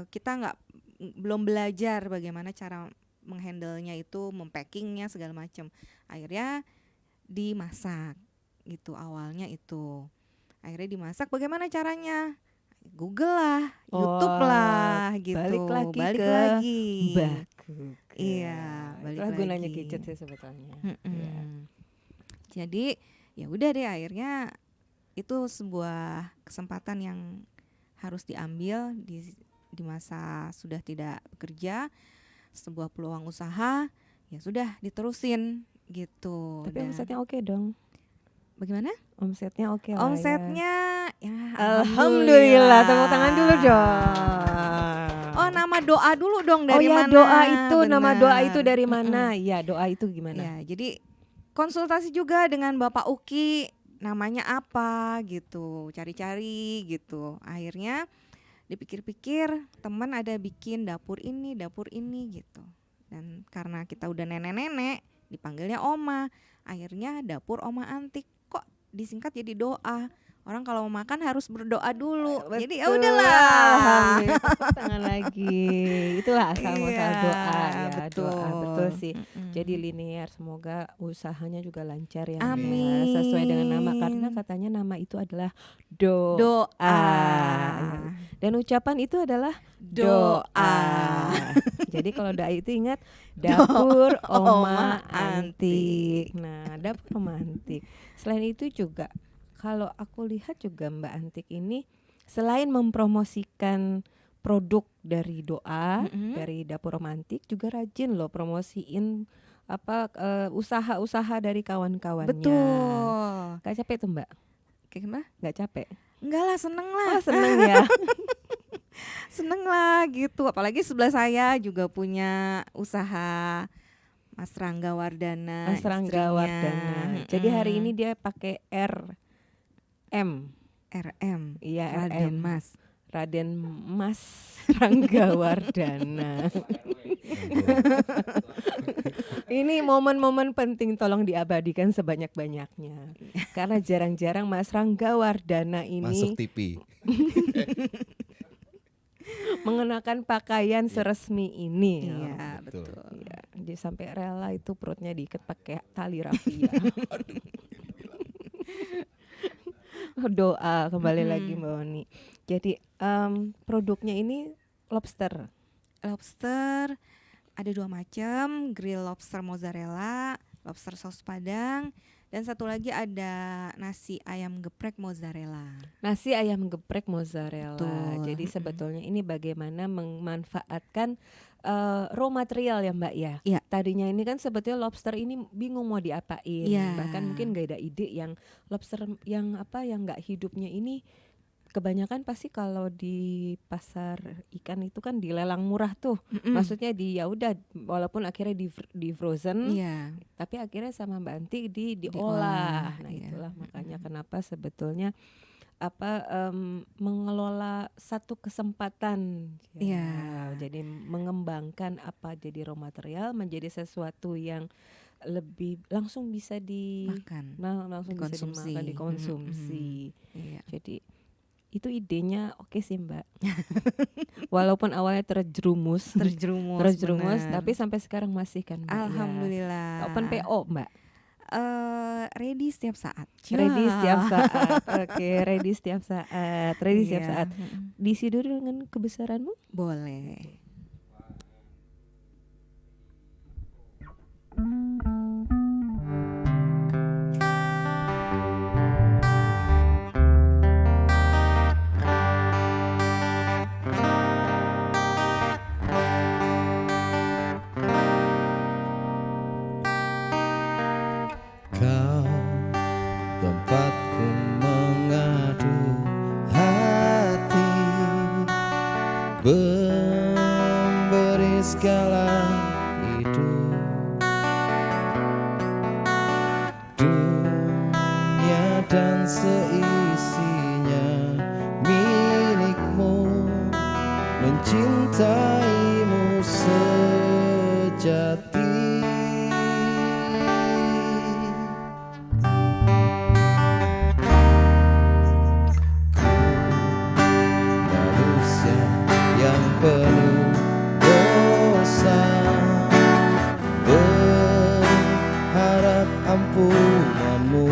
kita belum belajar bagaimana cara menghandlenya itu, mempackingnya segala macam. Akhirnya dimasak gitu awalnya itu. Akhirnya dimasak bagaimana caranya? Google lah, YouTube lah gitu. balik lagi ke lagi. Bakug. Iya. balik itulah lagi. gunanya gadget sih sebetulnya. Iya. Jadi ya udah deh, akhirnya itu sebuah kesempatan yang harus diambil di masa sudah tidak bekerja, sebuah peluang usaha, ya sudah diterusin gitu. Tapi Dan omsetnya oke dong. bagaimana? Omsetnya oke lah ya. Omsetnya ya Alhamdulillah, tepuk tangan dulu dong. Oh, nama doa dulu dong, dari oh ya, mana? doa itu, nama doa Benar. itu dari mana? Iya, doa itu gimana? Ya, jadi konsultasi juga dengan Bapak Uki, namanya apa gitu, cari-cari gitu. Akhirnya dipikir-pikir, teman ada bikin dapur ini gitu. Dan karena kita udah nenek-nenek, dipanggilnya Oma. Akhirnya dapur Oma Antik. Kok disingkat jadi doa? Orang kalau mau makan harus berdoa dulu. Jadi ya Betul, udahlah. Alhamdulillah, tepuk tangan lagi. Itulah asal muasal Iya, doa ya, betul. doa betul sih. Mm-mm. Jadi linear, semoga usahanya juga lancar ya, Mbak, Amin. sesuai dengan nama, karena katanya nama itu adalah doa. Doa. Dan ucapan itu adalah Doa. doa. Jadi kalau doa itu ingat dapur Oma Antik. Nah, dapur Oma Antik. Selain itu juga kalau aku lihat juga Mbak Antik ini selain mempromosikan produk dari doa, dari dapur Oma Antik, juga rajin loh promosiin usaha-usaha dari kawan-kawannya. Betul. Gak capek tuh Mbak? Kayak gimana? Gak capek? Enggak lah, seneng lah. Oh, seneng ya. Seneng lah gitu. Apalagi sebelah saya juga punya usaha, Mas Rangga Wardana. Mas Rangga istrinya. Wardana. Jadi hari ini dia pakai RM. Iya, Raden RM. Mas. Raden Mas Rangga Wardana. Ini momen-momen penting, tolong diabadikan sebanyak-banyaknya. Karena jarang-jarang Mas Rangga Wardana Masuk ini TV. mengenakan pakaian seresmi ini. Iya, betul. betul. Iya, dia sampai rela itu perutnya diikat pakai tali rafia. Doa kembali lagi Mbak Oni. Jadi produknya ini lobster. Lobster ada 2 macam, grill lobster mozzarella, lobster saus padang, dan satu lagi ada nasi ayam geprek mozzarella. Nasi ayam geprek mozzarella. Betul. Jadi sebetulnya ini bagaimana memanfaatkan raw material ya Mbak ya. Iya. Tadinya ini kan sebetulnya lobster ini bingung mau diapain. Iya. Bahkan mungkin gak ada ide yang lobster yang gak hidupnya ini. Kebanyakan pasti kalau di pasar ikan itu kan dilelang murah tuh. Maksudnya ya udah walaupun akhirnya di frozen, Iya. tapi akhirnya sama Mbak Anti diolah. Diolah, Nah, iya. itulah makanya kenapa sebetulnya mengelola satu kesempatan. Iya. Jadi mengembangkan jadi raw material menjadi sesuatu yang lebih langsung bisa Makan. langsung bisa Dikonsumsi. dimakan, dikonsumsi. Iya. Jadi itu idenya oke sih Mbak. Walaupun awalnya terjerumus, Terjerumus. benar. tapi sampai sekarang masih kan Mbak. Alhamdulillah. Ya. Open PO Mbak. Ready setiap saat. Ready setiap saat. Oke, ready setiap saat. Ready setiap Iya. saat. Diisi dulu dengan kebesaranmu. Boleh. Kau tempatku mengadu hati, memberi segala hidup. Dunia dan seisinya milikmu, mencintaimu sejati. Manusia yang penuh dosa, berharap ampunanmu.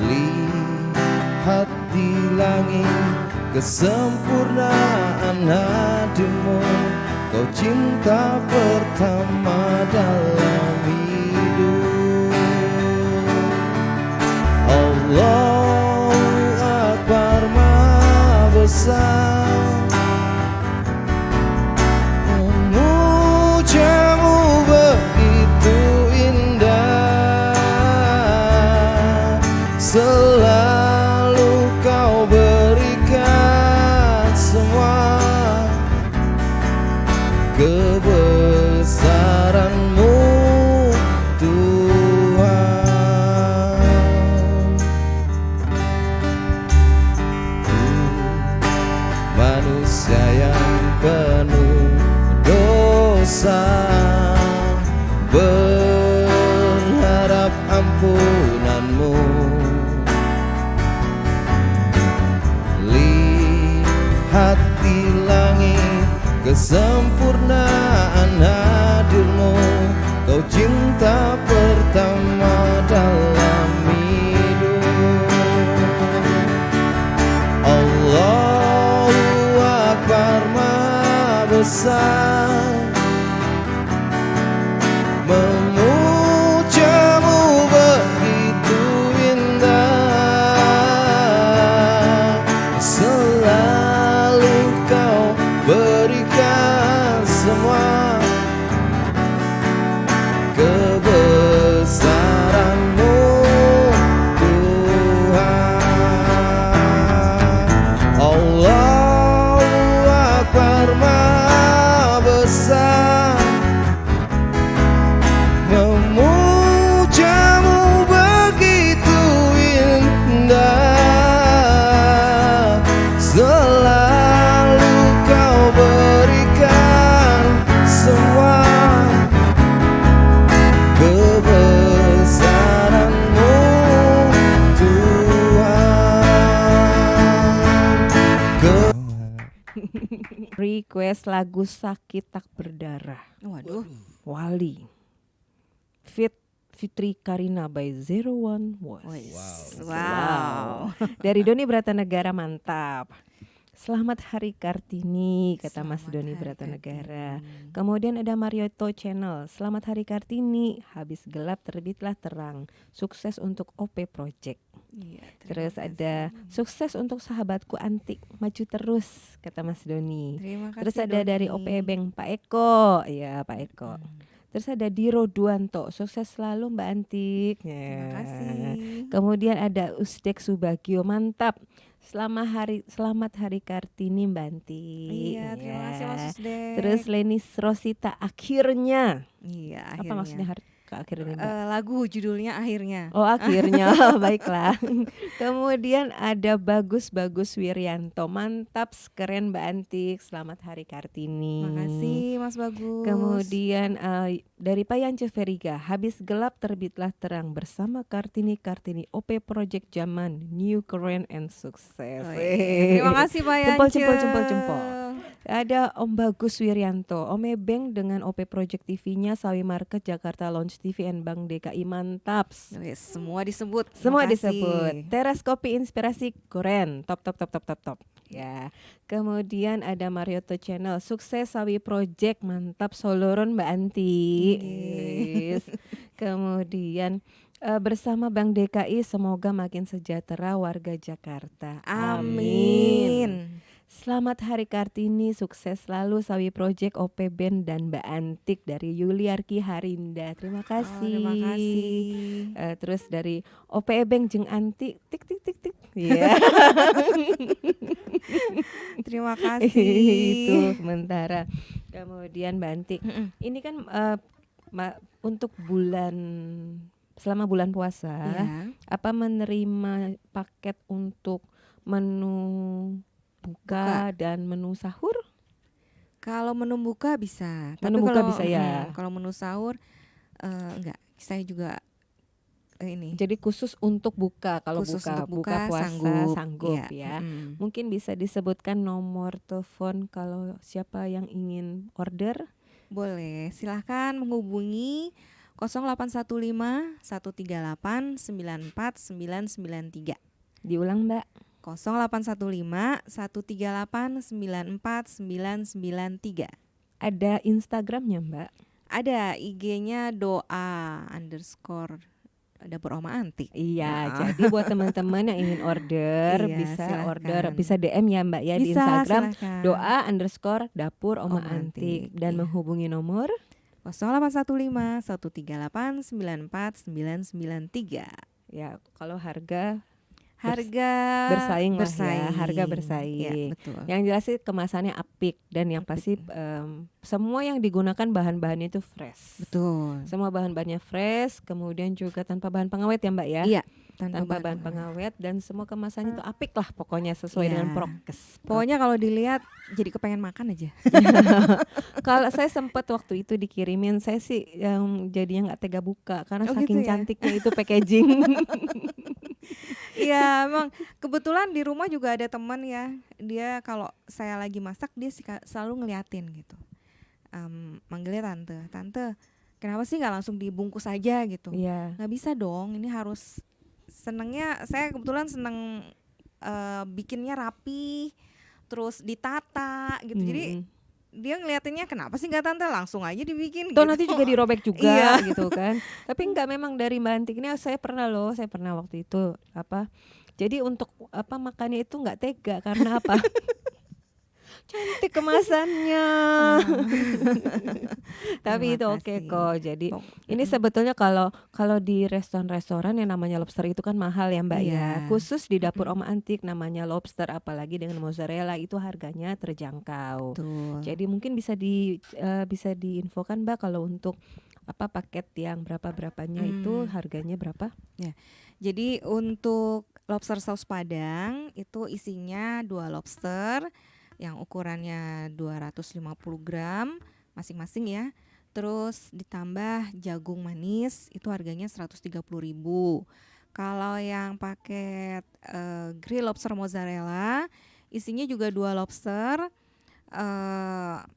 Lihat di langit kesempurnaan hadimu, kau cinta pertama dalam hidup. Allahu Akbar Maha Besar, memujamu begitu indah, selalu kau berikan semua kebesaranmu Tuhan. Manusia yang penuh dosa, berharap ampunanmu. Lihat di langit kesempurnaan hadirmu, kau cinta pertama dalam hidup. Allahu Akbar Maha Besar, memujamu begitu indah, selalu kau berikan semua kebesaranmu Tuhan. Allahu Akbar Maha Besar, memujamu begitu indah, selalu kau berikan semua kebesaranmu Tuhan. Request lagu Sakit Tak Berdarah, Waduh. Wali Fit Fitri Karina by 01 Voice. Wow. Dari Doni Bratanegara, mantap. Selamat Hari Kartini, kata Mas Selamat Doni Hari Bratanegara. Kartini. Kemudian ada Marioto Channel, selamat Hari Kartini, habis gelap terbitlah terang, sukses untuk OP Project. Iya, terima Terus kasih. ada sukses untuk sahabatku Antik, maju terus, kata Mas Doni. Terima kasih. Terus ada dari Doni. OP Bank Pak Eko, ya Pak Eko. Terus ada Diro Duanto, sukses selalu Mbak Antik. Terima Ya. kasih. Kemudian ada Usdek Subagio, mantap. Selamat Hari Kartini Mbak Antik. Iya, terima Ya. kasih Mas Usdek. Terus Leni Rosita, akhirnya. Iya, Apa akhirnya. maksudnya akhirnya Mbak? Lagu judulnya akhirnya. Oh akhirnya, baiklah. Kemudian ada Bagus Wiryanto, mantap, keren Mbak Antik, selamat Hari Kartini. Makasih Mas Bagus. Kemudian dari Payance Veriga, habis gelap terbitlah terang bersama Kartini OP Project Zaman, new keren and sukses. Oh, iya. Terima kasih Pak Yance. Jempol. Ada Om Bagus Wiryanto, Om Ebeng dengan OP Project TV-nya Sawi Market Jakarta Launch TV and Bank DKI, mantap. Wes, semua disebut. Semua Makasih. disebut. Teras Kopi Inspirasi keren, top. Ya. Kemudian ada Marioto Channel, sukses Sawi Project, mantap, Soloron Mbak Anti. Yes. Kemudian bersama Bank DKI semoga makin sejahtera warga Jakarta. Amin. Selamat Hari Kartini, sukses selalu Sawi Project, OP Band dan Mbak Antik dari Yuliarki Harinda. Terima kasih. Terima kasih. Terus dari OP Ebeng Jeng Antik, tik. Iya. Terima kasih. Itu sementara. Kemudian Mbak Antik, ini kan untuk selama bulan puasa, Ya. apa menerima paket untuk menu buka dan menu sahur? Kalau menu buka bisa. Menu Tapi buka kalau, bisa ya. Kalau menu sahur enggak. Saya juga ini. Jadi khusus untuk buka, kalau Khusus buka untuk buka, puasa sanggup Iya. ya. Mungkin bisa disebutkan nomor telepon kalau siapa yang ingin order. Boleh. Silahkan menghubungi 0815 138 94993. Diulang Mbak. 0815 138 94993. ada Instagramnya Mbak. Ada IG-nya doa_dapur Oma Antik. Iya, Nah. jadi buat teman-teman yang ingin order Iya, bisa silakan. order, bisa DM ya Mbak ya di Bisa, Instagram silakan. doa_dapur Oma Oma Antik Antik, dan iya. menghubungi nomor 0815 138 94993. ya kalau harga Harga bersaing lah ya, harga bersaing. Ya, betul. Yang jelas sih kemasannya apik dan yang pasti semua yang digunakan bahan-bahannya itu fresh. Betul. Semua bahan-bahannya fresh, kemudian juga tanpa bahan pengawet ya Mbak ya. Iya, Tanpa bahan pengawet dan semua kemasannya itu apik lah pokoknya sesuai Iya. dengan prokes. Pokoknya kalau dilihat jadi kepengen makan aja. Kalau saya sempat waktu itu dikirimin, saya sih yang jadinya nggak tega buka karena Oh, saking gitu ya? cantiknya itu packaging. Iya, emang kebetulan di rumah juga ada teman ya. Dia kalau saya lagi masak dia selalu ngeliatin gitu. Manggilnya tante, kenapa sih nggak langsung dibungkus aja gitu? Iya. Nggak bisa dong, ini harus senengnya. Saya kebetulan seneng bikinnya rapi, terus ditata gitu. Jadi dia ngeliatinnya kenapa sih nggak tante langsung aja dibikin Toh gitu. nanti juga dirobek juga Iya. gitu kan. Tapi enggak, memang dari Mbak Antik ini saya pernah waktu itu jadi untuk makannya itu enggak tega karena apa? Cantik kemasannya. Tapi Terima itu oke kasih. kok. Jadi ini sebetulnya kalau di restoran yang namanya lobster itu kan mahal ya Mbak ya. Iya. Khusus di dapur Oma Antik namanya lobster apalagi dengan mozzarella itu harganya terjangkau. Betul. Jadi mungkin bisa diinfokan Mbak kalau untuk paket yang berapanya itu harganya berapa? Jadi untuk lobster saus Padang itu isinya 2 lobster yang ukurannya 250 gram masing-masing ya. Terus ditambah jagung manis itu harganya 130.000. Kalau yang paket grill lobster mozzarella isinya juga 2 lobster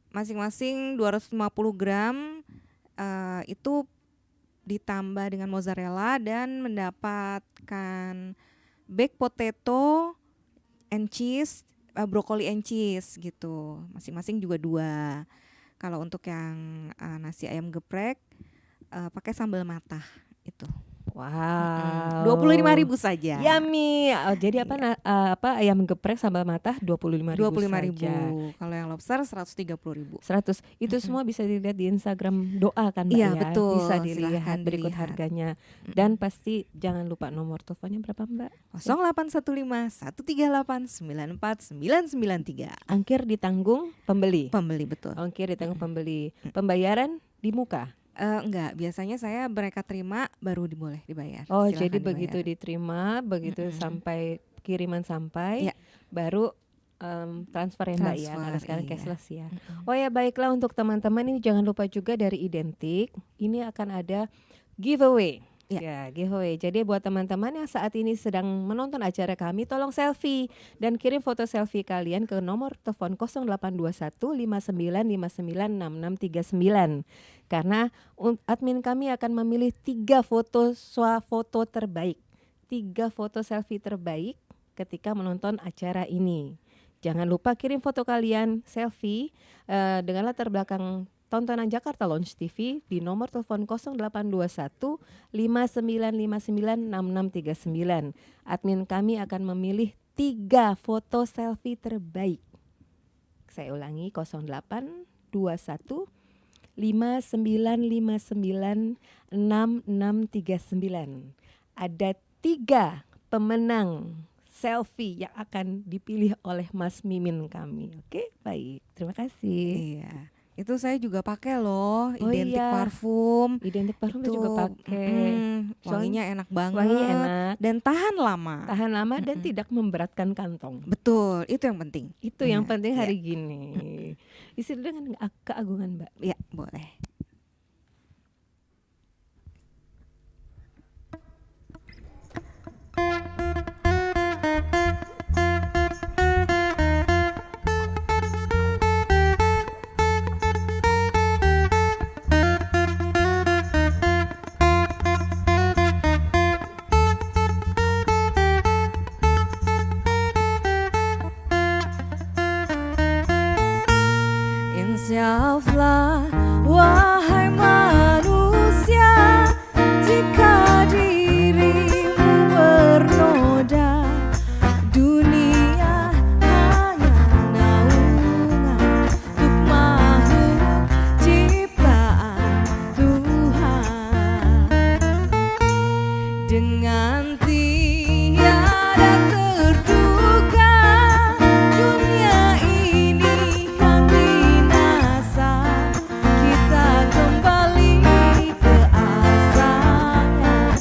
masing-masing 250 gram itu ditambah dengan mozzarella dan mendapatkan baked potato and cheese, brokoli and cheese gitu. Masing-masing juga 2. Kalau untuk yang nasi ayam geprek pakai sambal matah itu. Wow. 25.000 saja. Yummy. Jadi ayam geprek sambal matah 25.000 saja. Kalau yang lobster 130.000. 100 itu semua bisa dilihat di Instagram doa kan Mbak Iya, ya. betul. Bisa dilihat Silahkan berikut dilihat. harganya. Dan pasti jangan lupa nomor teleponnya berapa Mbak? 0815 138 94993. Ongkir ditanggung pembeli. Pembeli betul. Ongkir ditanggung pembeli. Pembayaran di muka. Enggak, biasanya mereka terima baru boleh dibayar. Oh, Silakan jadi dibayar. begitu diterima, begitu sampai kiriman sampai, Iya. baru transfer ya Mbak ya, karena Transfer, sekarang iya. cashless ya. Oh ya, baiklah, untuk teman-teman ini jangan lupa juga dari Identik, ini akan ada giveaway. Iya. Ya, giveaway. Jadi buat teman-teman yang saat ini sedang menonton acara kami, tolong selfie dan kirim foto selfie kalian ke nomor telepon 0821 59596639. Karena admin kami akan memilih 3 foto swafoto terbaik, 3 foto selfie terbaik ketika menonton acara ini. Jangan lupa kirim foto kalian selfie dengan latar belakang tontonan Jakarta Lounge TV di nomor telepon 0821 59596639. Admin kami akan memilih 3 foto selfie terbaik. Saya ulangi 0821 59596639. Ada 3 pemenang selfie yang akan dipilih oleh Mas Mimin kami. Oke, baik. Terima kasih. Iya. Itu saya juga pakai loh, Oh Identik iya. parfum. Identik parfum Itu juga pakai. wanginya enak banget. Wanginya enak, dan tahan lama. tahan lama dan tidak memberatkan kantong. Betul, itu yang penting. Itu yang Iya, penting iya. hari gini. Isi dengan keagungan, Mbak. Ya, boleh. Insya Insyaallah, wahai manusia, jika dirimu bernoda, dunia hanya naungan untuk makhluk ciptaan Tuhan. Dengan tiada terduga, dunia ini kan binasa. Kita kembali ke asalnya,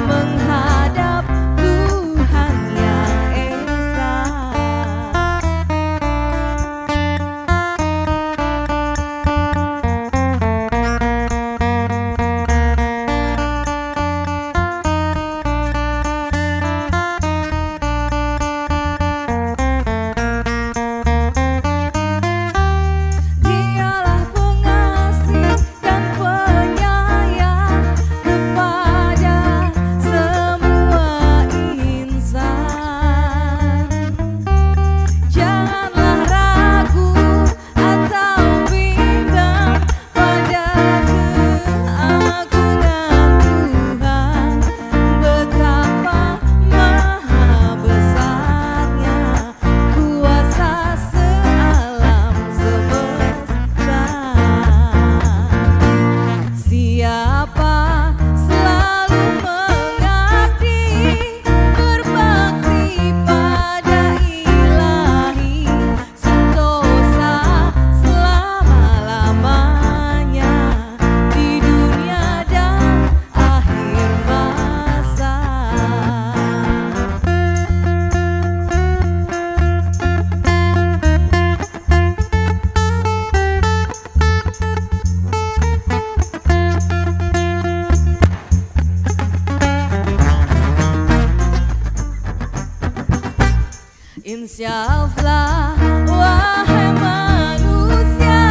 menghadap Tuhan yang esa. Dialah pengasih dan penyayang kepada semua insan. Janganlah ragu atau bimbang pada keagungan Tuhan, betapa maha besarnya kuasa sealam semesta. Siapa selalu mengabdi, berbakti pada Ilahi, sentosa selama-lamanya di dunia dan akhir masa. Insyaallah, wahai manusia,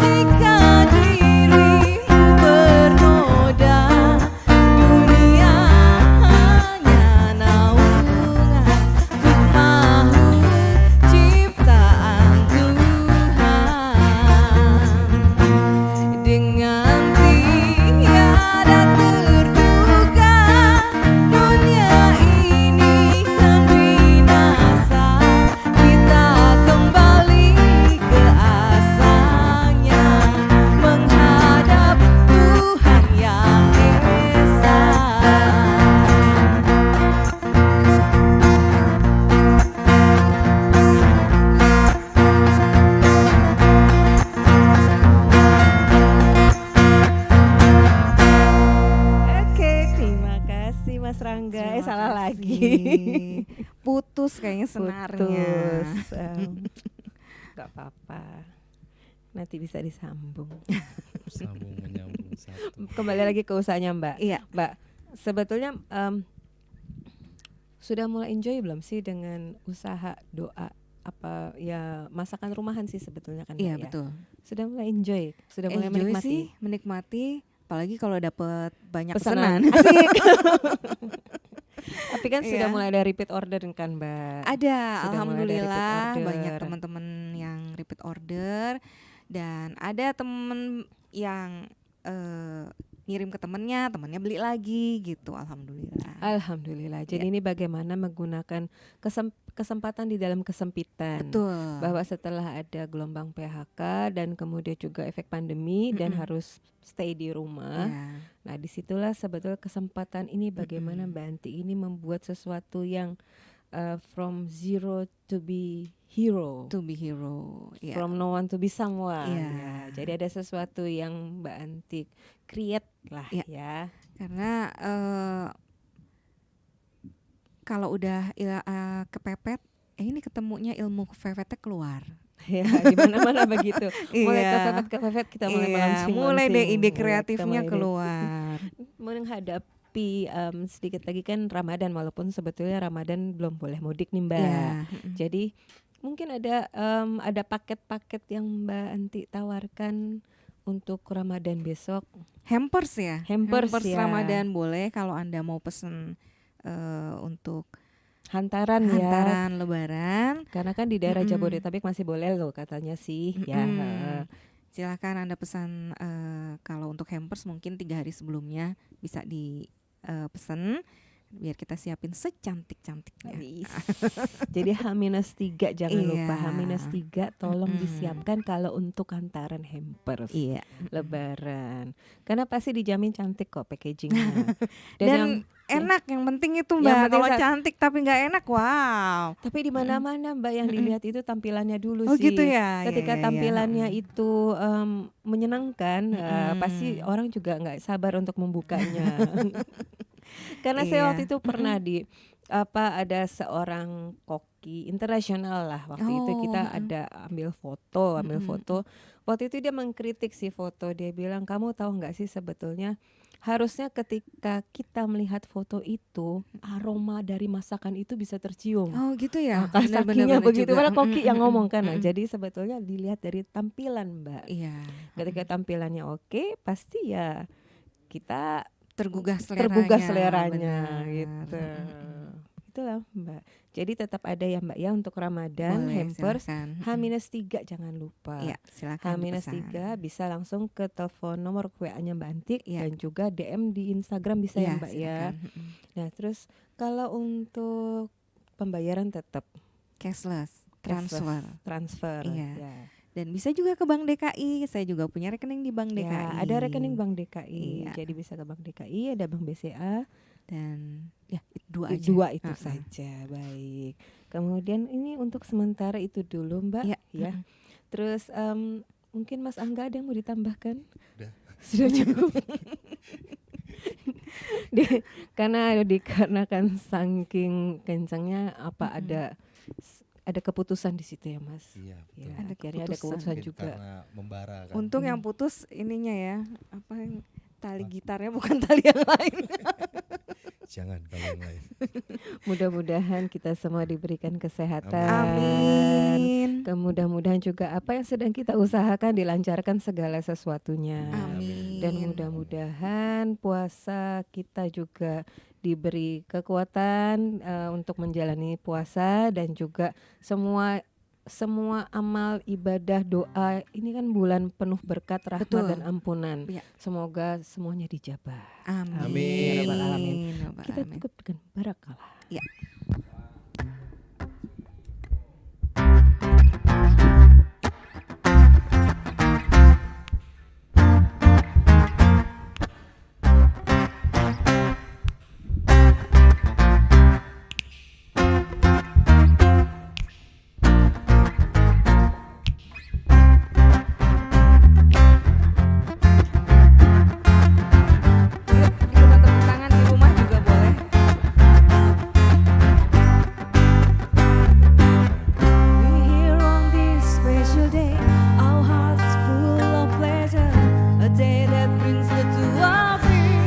jika dirimu bernoda, dunia hanya naungan untuk makhluk ciptaan Tuhan. Dengan tiada terduga, dunia ini kan binasa. Kita kembali ke asalnya, menghadap Tuhan yang esa. Oke, terima kasih Mas Rangga. Salah lagi. Putus kayaknya senarnya. Putus. Gak apa-apa. Nanti bisa disambung. Sambung menyambung satu. Kembali lagi ke usahanya Mbak. Iya. Mbak, sebetulnya sudah mulai enjoy belum sih dengan usaha doa apa ya masakan rumahan sih sebetulnya kan Iya, Mbak, ya? betul. Sudah mulai enjoy, sudah mulai Enjoy menikmati. sih, menikmati, apalagi kalau dapat banyak Pesanan. pesanan. Asik. Tapi kan Iya. sudah mulai ada repeat order kan Mbak. Ada, Sudah mulai ada alhamdulillah repeat order. banyak teman-teman yang repeat order, dan ada temen yang ngirim ke temennya beli lagi gitu, alhamdulillah. Alhamdulillah. Jadi Ya. ini bagaimana menggunakan kesempatan di dalam kesempitan. Betul. Bahwa setelah ada gelombang PHK dan kemudian juga efek pandemi dan Mm-mm. harus stay di rumah. Ya, Nah, disitulah sebetulnya kesempatan ini bagaimana Mm-mm. Mbak Anti ini membuat sesuatu yang from zero to be hero. to be hero. Ya. From no one to be someone. Iya. Ya, jadi ada sesuatu yang Mbak Anti create lah Iya. ya. Karena kalau udah kepepet, ini ketemunya ilmu kepepetnya keluar. Ya, di mana-mana begitu. Mulai Iya. kepepet kita mulai Iya, melaunching. mulai deh ide Ya, kita kreatifnya mulai deh. keluar. Menghadapi sedikit lagi kan Ramadan, walaupun sebetulnya Ramadan belum boleh mudik nih Mbak. Ya. Jadi mungkin ada paket-paket yang Mbak Anti tawarkan untuk Ramadan besok. Hampers ya. Hampers ya. Ramadan boleh kalau Anda mau pesen untuk Hantaran ya. hantaran Lebaran. Karena kan di daerah Mm-mm. Jabodetabek masih boleh loh katanya sih. Ya. Mm-mm. Silakan Anda pesan, kalau untuk hampers mungkin 3 hari sebelumnya bisa dipesan biar kita siapin secantik-cantiknya. Wis. Jadi H-3 jangan lupa, Iya. H-3 tolong disiapkan kalau untuk hantaran hampers Iya. Lebaran. Karena pasti dijamin cantik kok packagingnya. Dan enak, yang penting itu Yang Mbak. penting Kalau cantik tapi nggak enak, wow. tapi di mana-mana Mbak yang dilihat itu tampilannya dulu Oh sih. gitu ya. Ketika Ya. tampilannya itu menyenangkan, pasti orang juga nggak sabar untuk membukanya. Karena saya Iya. waktu itu pernah ada seorang koki internasional lah waktu itu kita ada ambil foto. Waktu itu dia mengkritik si foto, dia bilang kamu tahu nggak sih sebetulnya harusnya ketika kita melihat foto itu aroma dari masakan itu bisa tercium. Oh gitu ya. Sakingnya begitu, padahal koki yang ngomong kan. Mm-mm. Jadi sebetulnya dilihat dari tampilan Mbak. Iya. Ketika tampilannya oke, pasti ya kita Tergugah seleranya benar. gitu. Itulah Mbak. Jadi tetap ada ya Mbak ya untuk Ramadan Boleh, hampers silakan. H-3 jangan lupa. Iya, silakan H-3 dipesan. bisa langsung ke telepon nomor WA-nya Mbak Antik Iya. dan juga DM di Instagram bisa ya Iya, Mbak ya. silakan. Nah, terus kalau untuk pembayaran tetap Cashless, cashless, transfer. transfer. Iya. Ya. Dan bisa juga ke Bank DKI. Saya juga punya rekening di Bank DKI. Ya, ada rekening Bank DKI. Iya. Jadi bisa ke Bank DKI, ada Bank BCA. Dan ya dua aja. Dua itu Uh-uh. saja, baik. Kemudian ini untuk sementara itu dulu Mbak, Iya. ya. Terus mungkin Mas Angga ada yang mau ditambahkan? Udah. Sudah cukup. Karena dikarenakan saking kencangnya ada keputusan di situ ya Mas. Iya, betul. Ya, Ada akhirnya ada keputusan. keputusan Mungkin juga. karena membara kan. Untung yang putus ininya ya, apa yang tali gitarnya bukan tali yang lain. Jangan kalau yang lain. Mudah-mudahan kita semua diberikan kesehatan. Amin. Mudah-mudahan juga apa yang sedang kita usahakan dilancarkan segala sesuatunya. Amin. Dan mudah-mudahan puasa kita juga diberi kekuatan untuk menjalani puasa dan juga semua amal ibadah doa ini kan bulan penuh berkat rahmat Betul. dan ampunan. Ya. Semoga semuanya dijabah. Amin. Ya Rabbal Alamin. Ya Rabbal Kita Alamin. cukup dengan barakallah. Ya. Ikutan tepuk tangan di rumah juga boleh. We're here on this special day, our hearts full of pleasure, a day that brings the two of you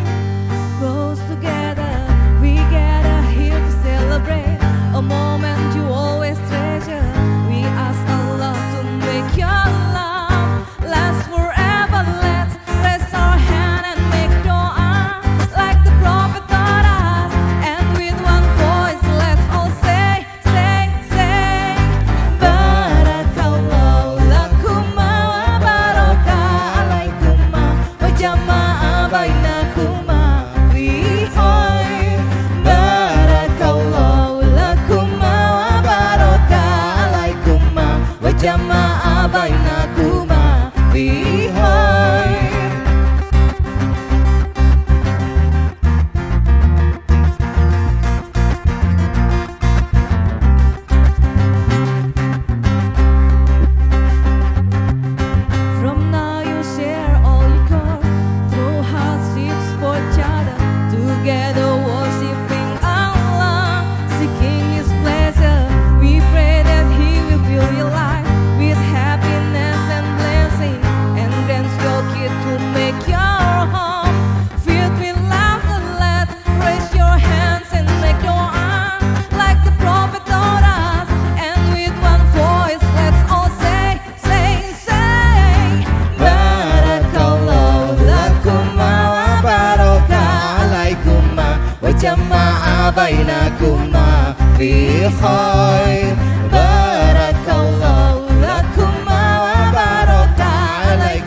close together. We gather here to celebrate a moment you always treasure. We ask Allah to make your love last forever. Let's raise our hand and make doa like the Prophet taught us. And with one voice, let's all say, Barakallahu lakuma wa baraka alaikuma wa jama'a bainakuma fi khair. Barakallahu lakuma wa baraka alaikuma wa jama'a bainakuma fi khair. From now you share all your cause, through hardships for each other, together worshiping Allah, seeking His pleasure. We pray that He will fill your life with happiness and blessing, and grant your kid to make your home filled with laughter. Let's raise your hands and make dua like the Prophet taught us, and with one voice let's all say, Barakallahu lakuma wa baraka alaikuma wa jama'a bainakuma fi khair. Barakallahu lakuma wa baraka alaikuma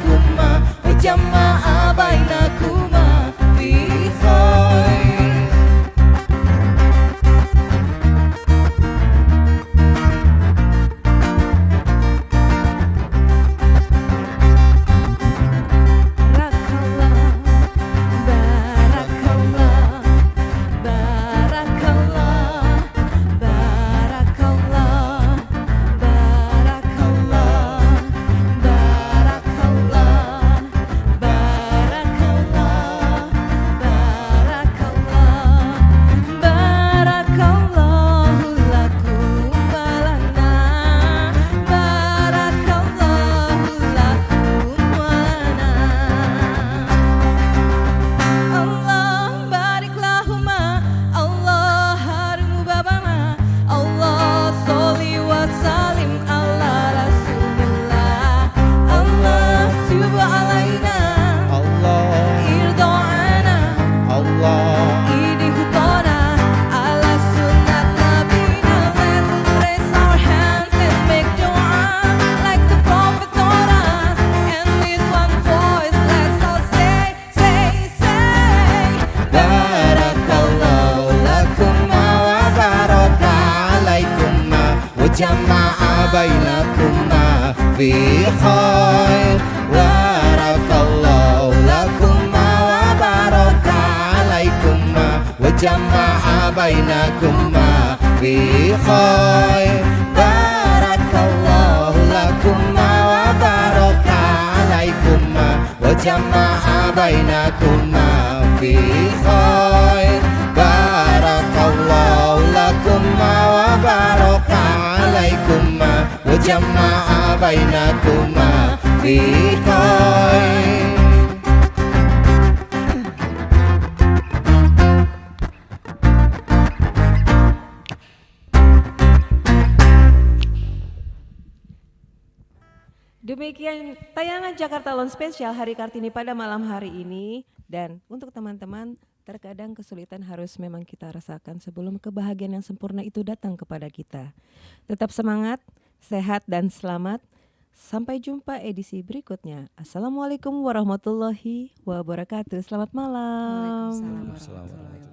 وجمع بينكما في خير بارك الله لكما وبارك عليكما وجمع بينكما في خير بارك الله لكما وبارك عليكما وجمع بينكما في خير بارك الله لكما وبارك عليكما وجمع بينكما في خير. Demikian tayangan Jakarta Lounge spesial Hari Kartini pada malam hari ini. Dan untuk teman-teman, terkadang kesulitan harus memang kita rasakan sebelum kebahagiaan yang sempurna itu datang kepada kita. Tetap semangat, sehat dan selamat. Sampai jumpa edisi berikutnya. Assalamualaikum warahmatullahi wabarakatuh. Selamat malam. Waalaikumsalam warahmatullahi wabarakatuh.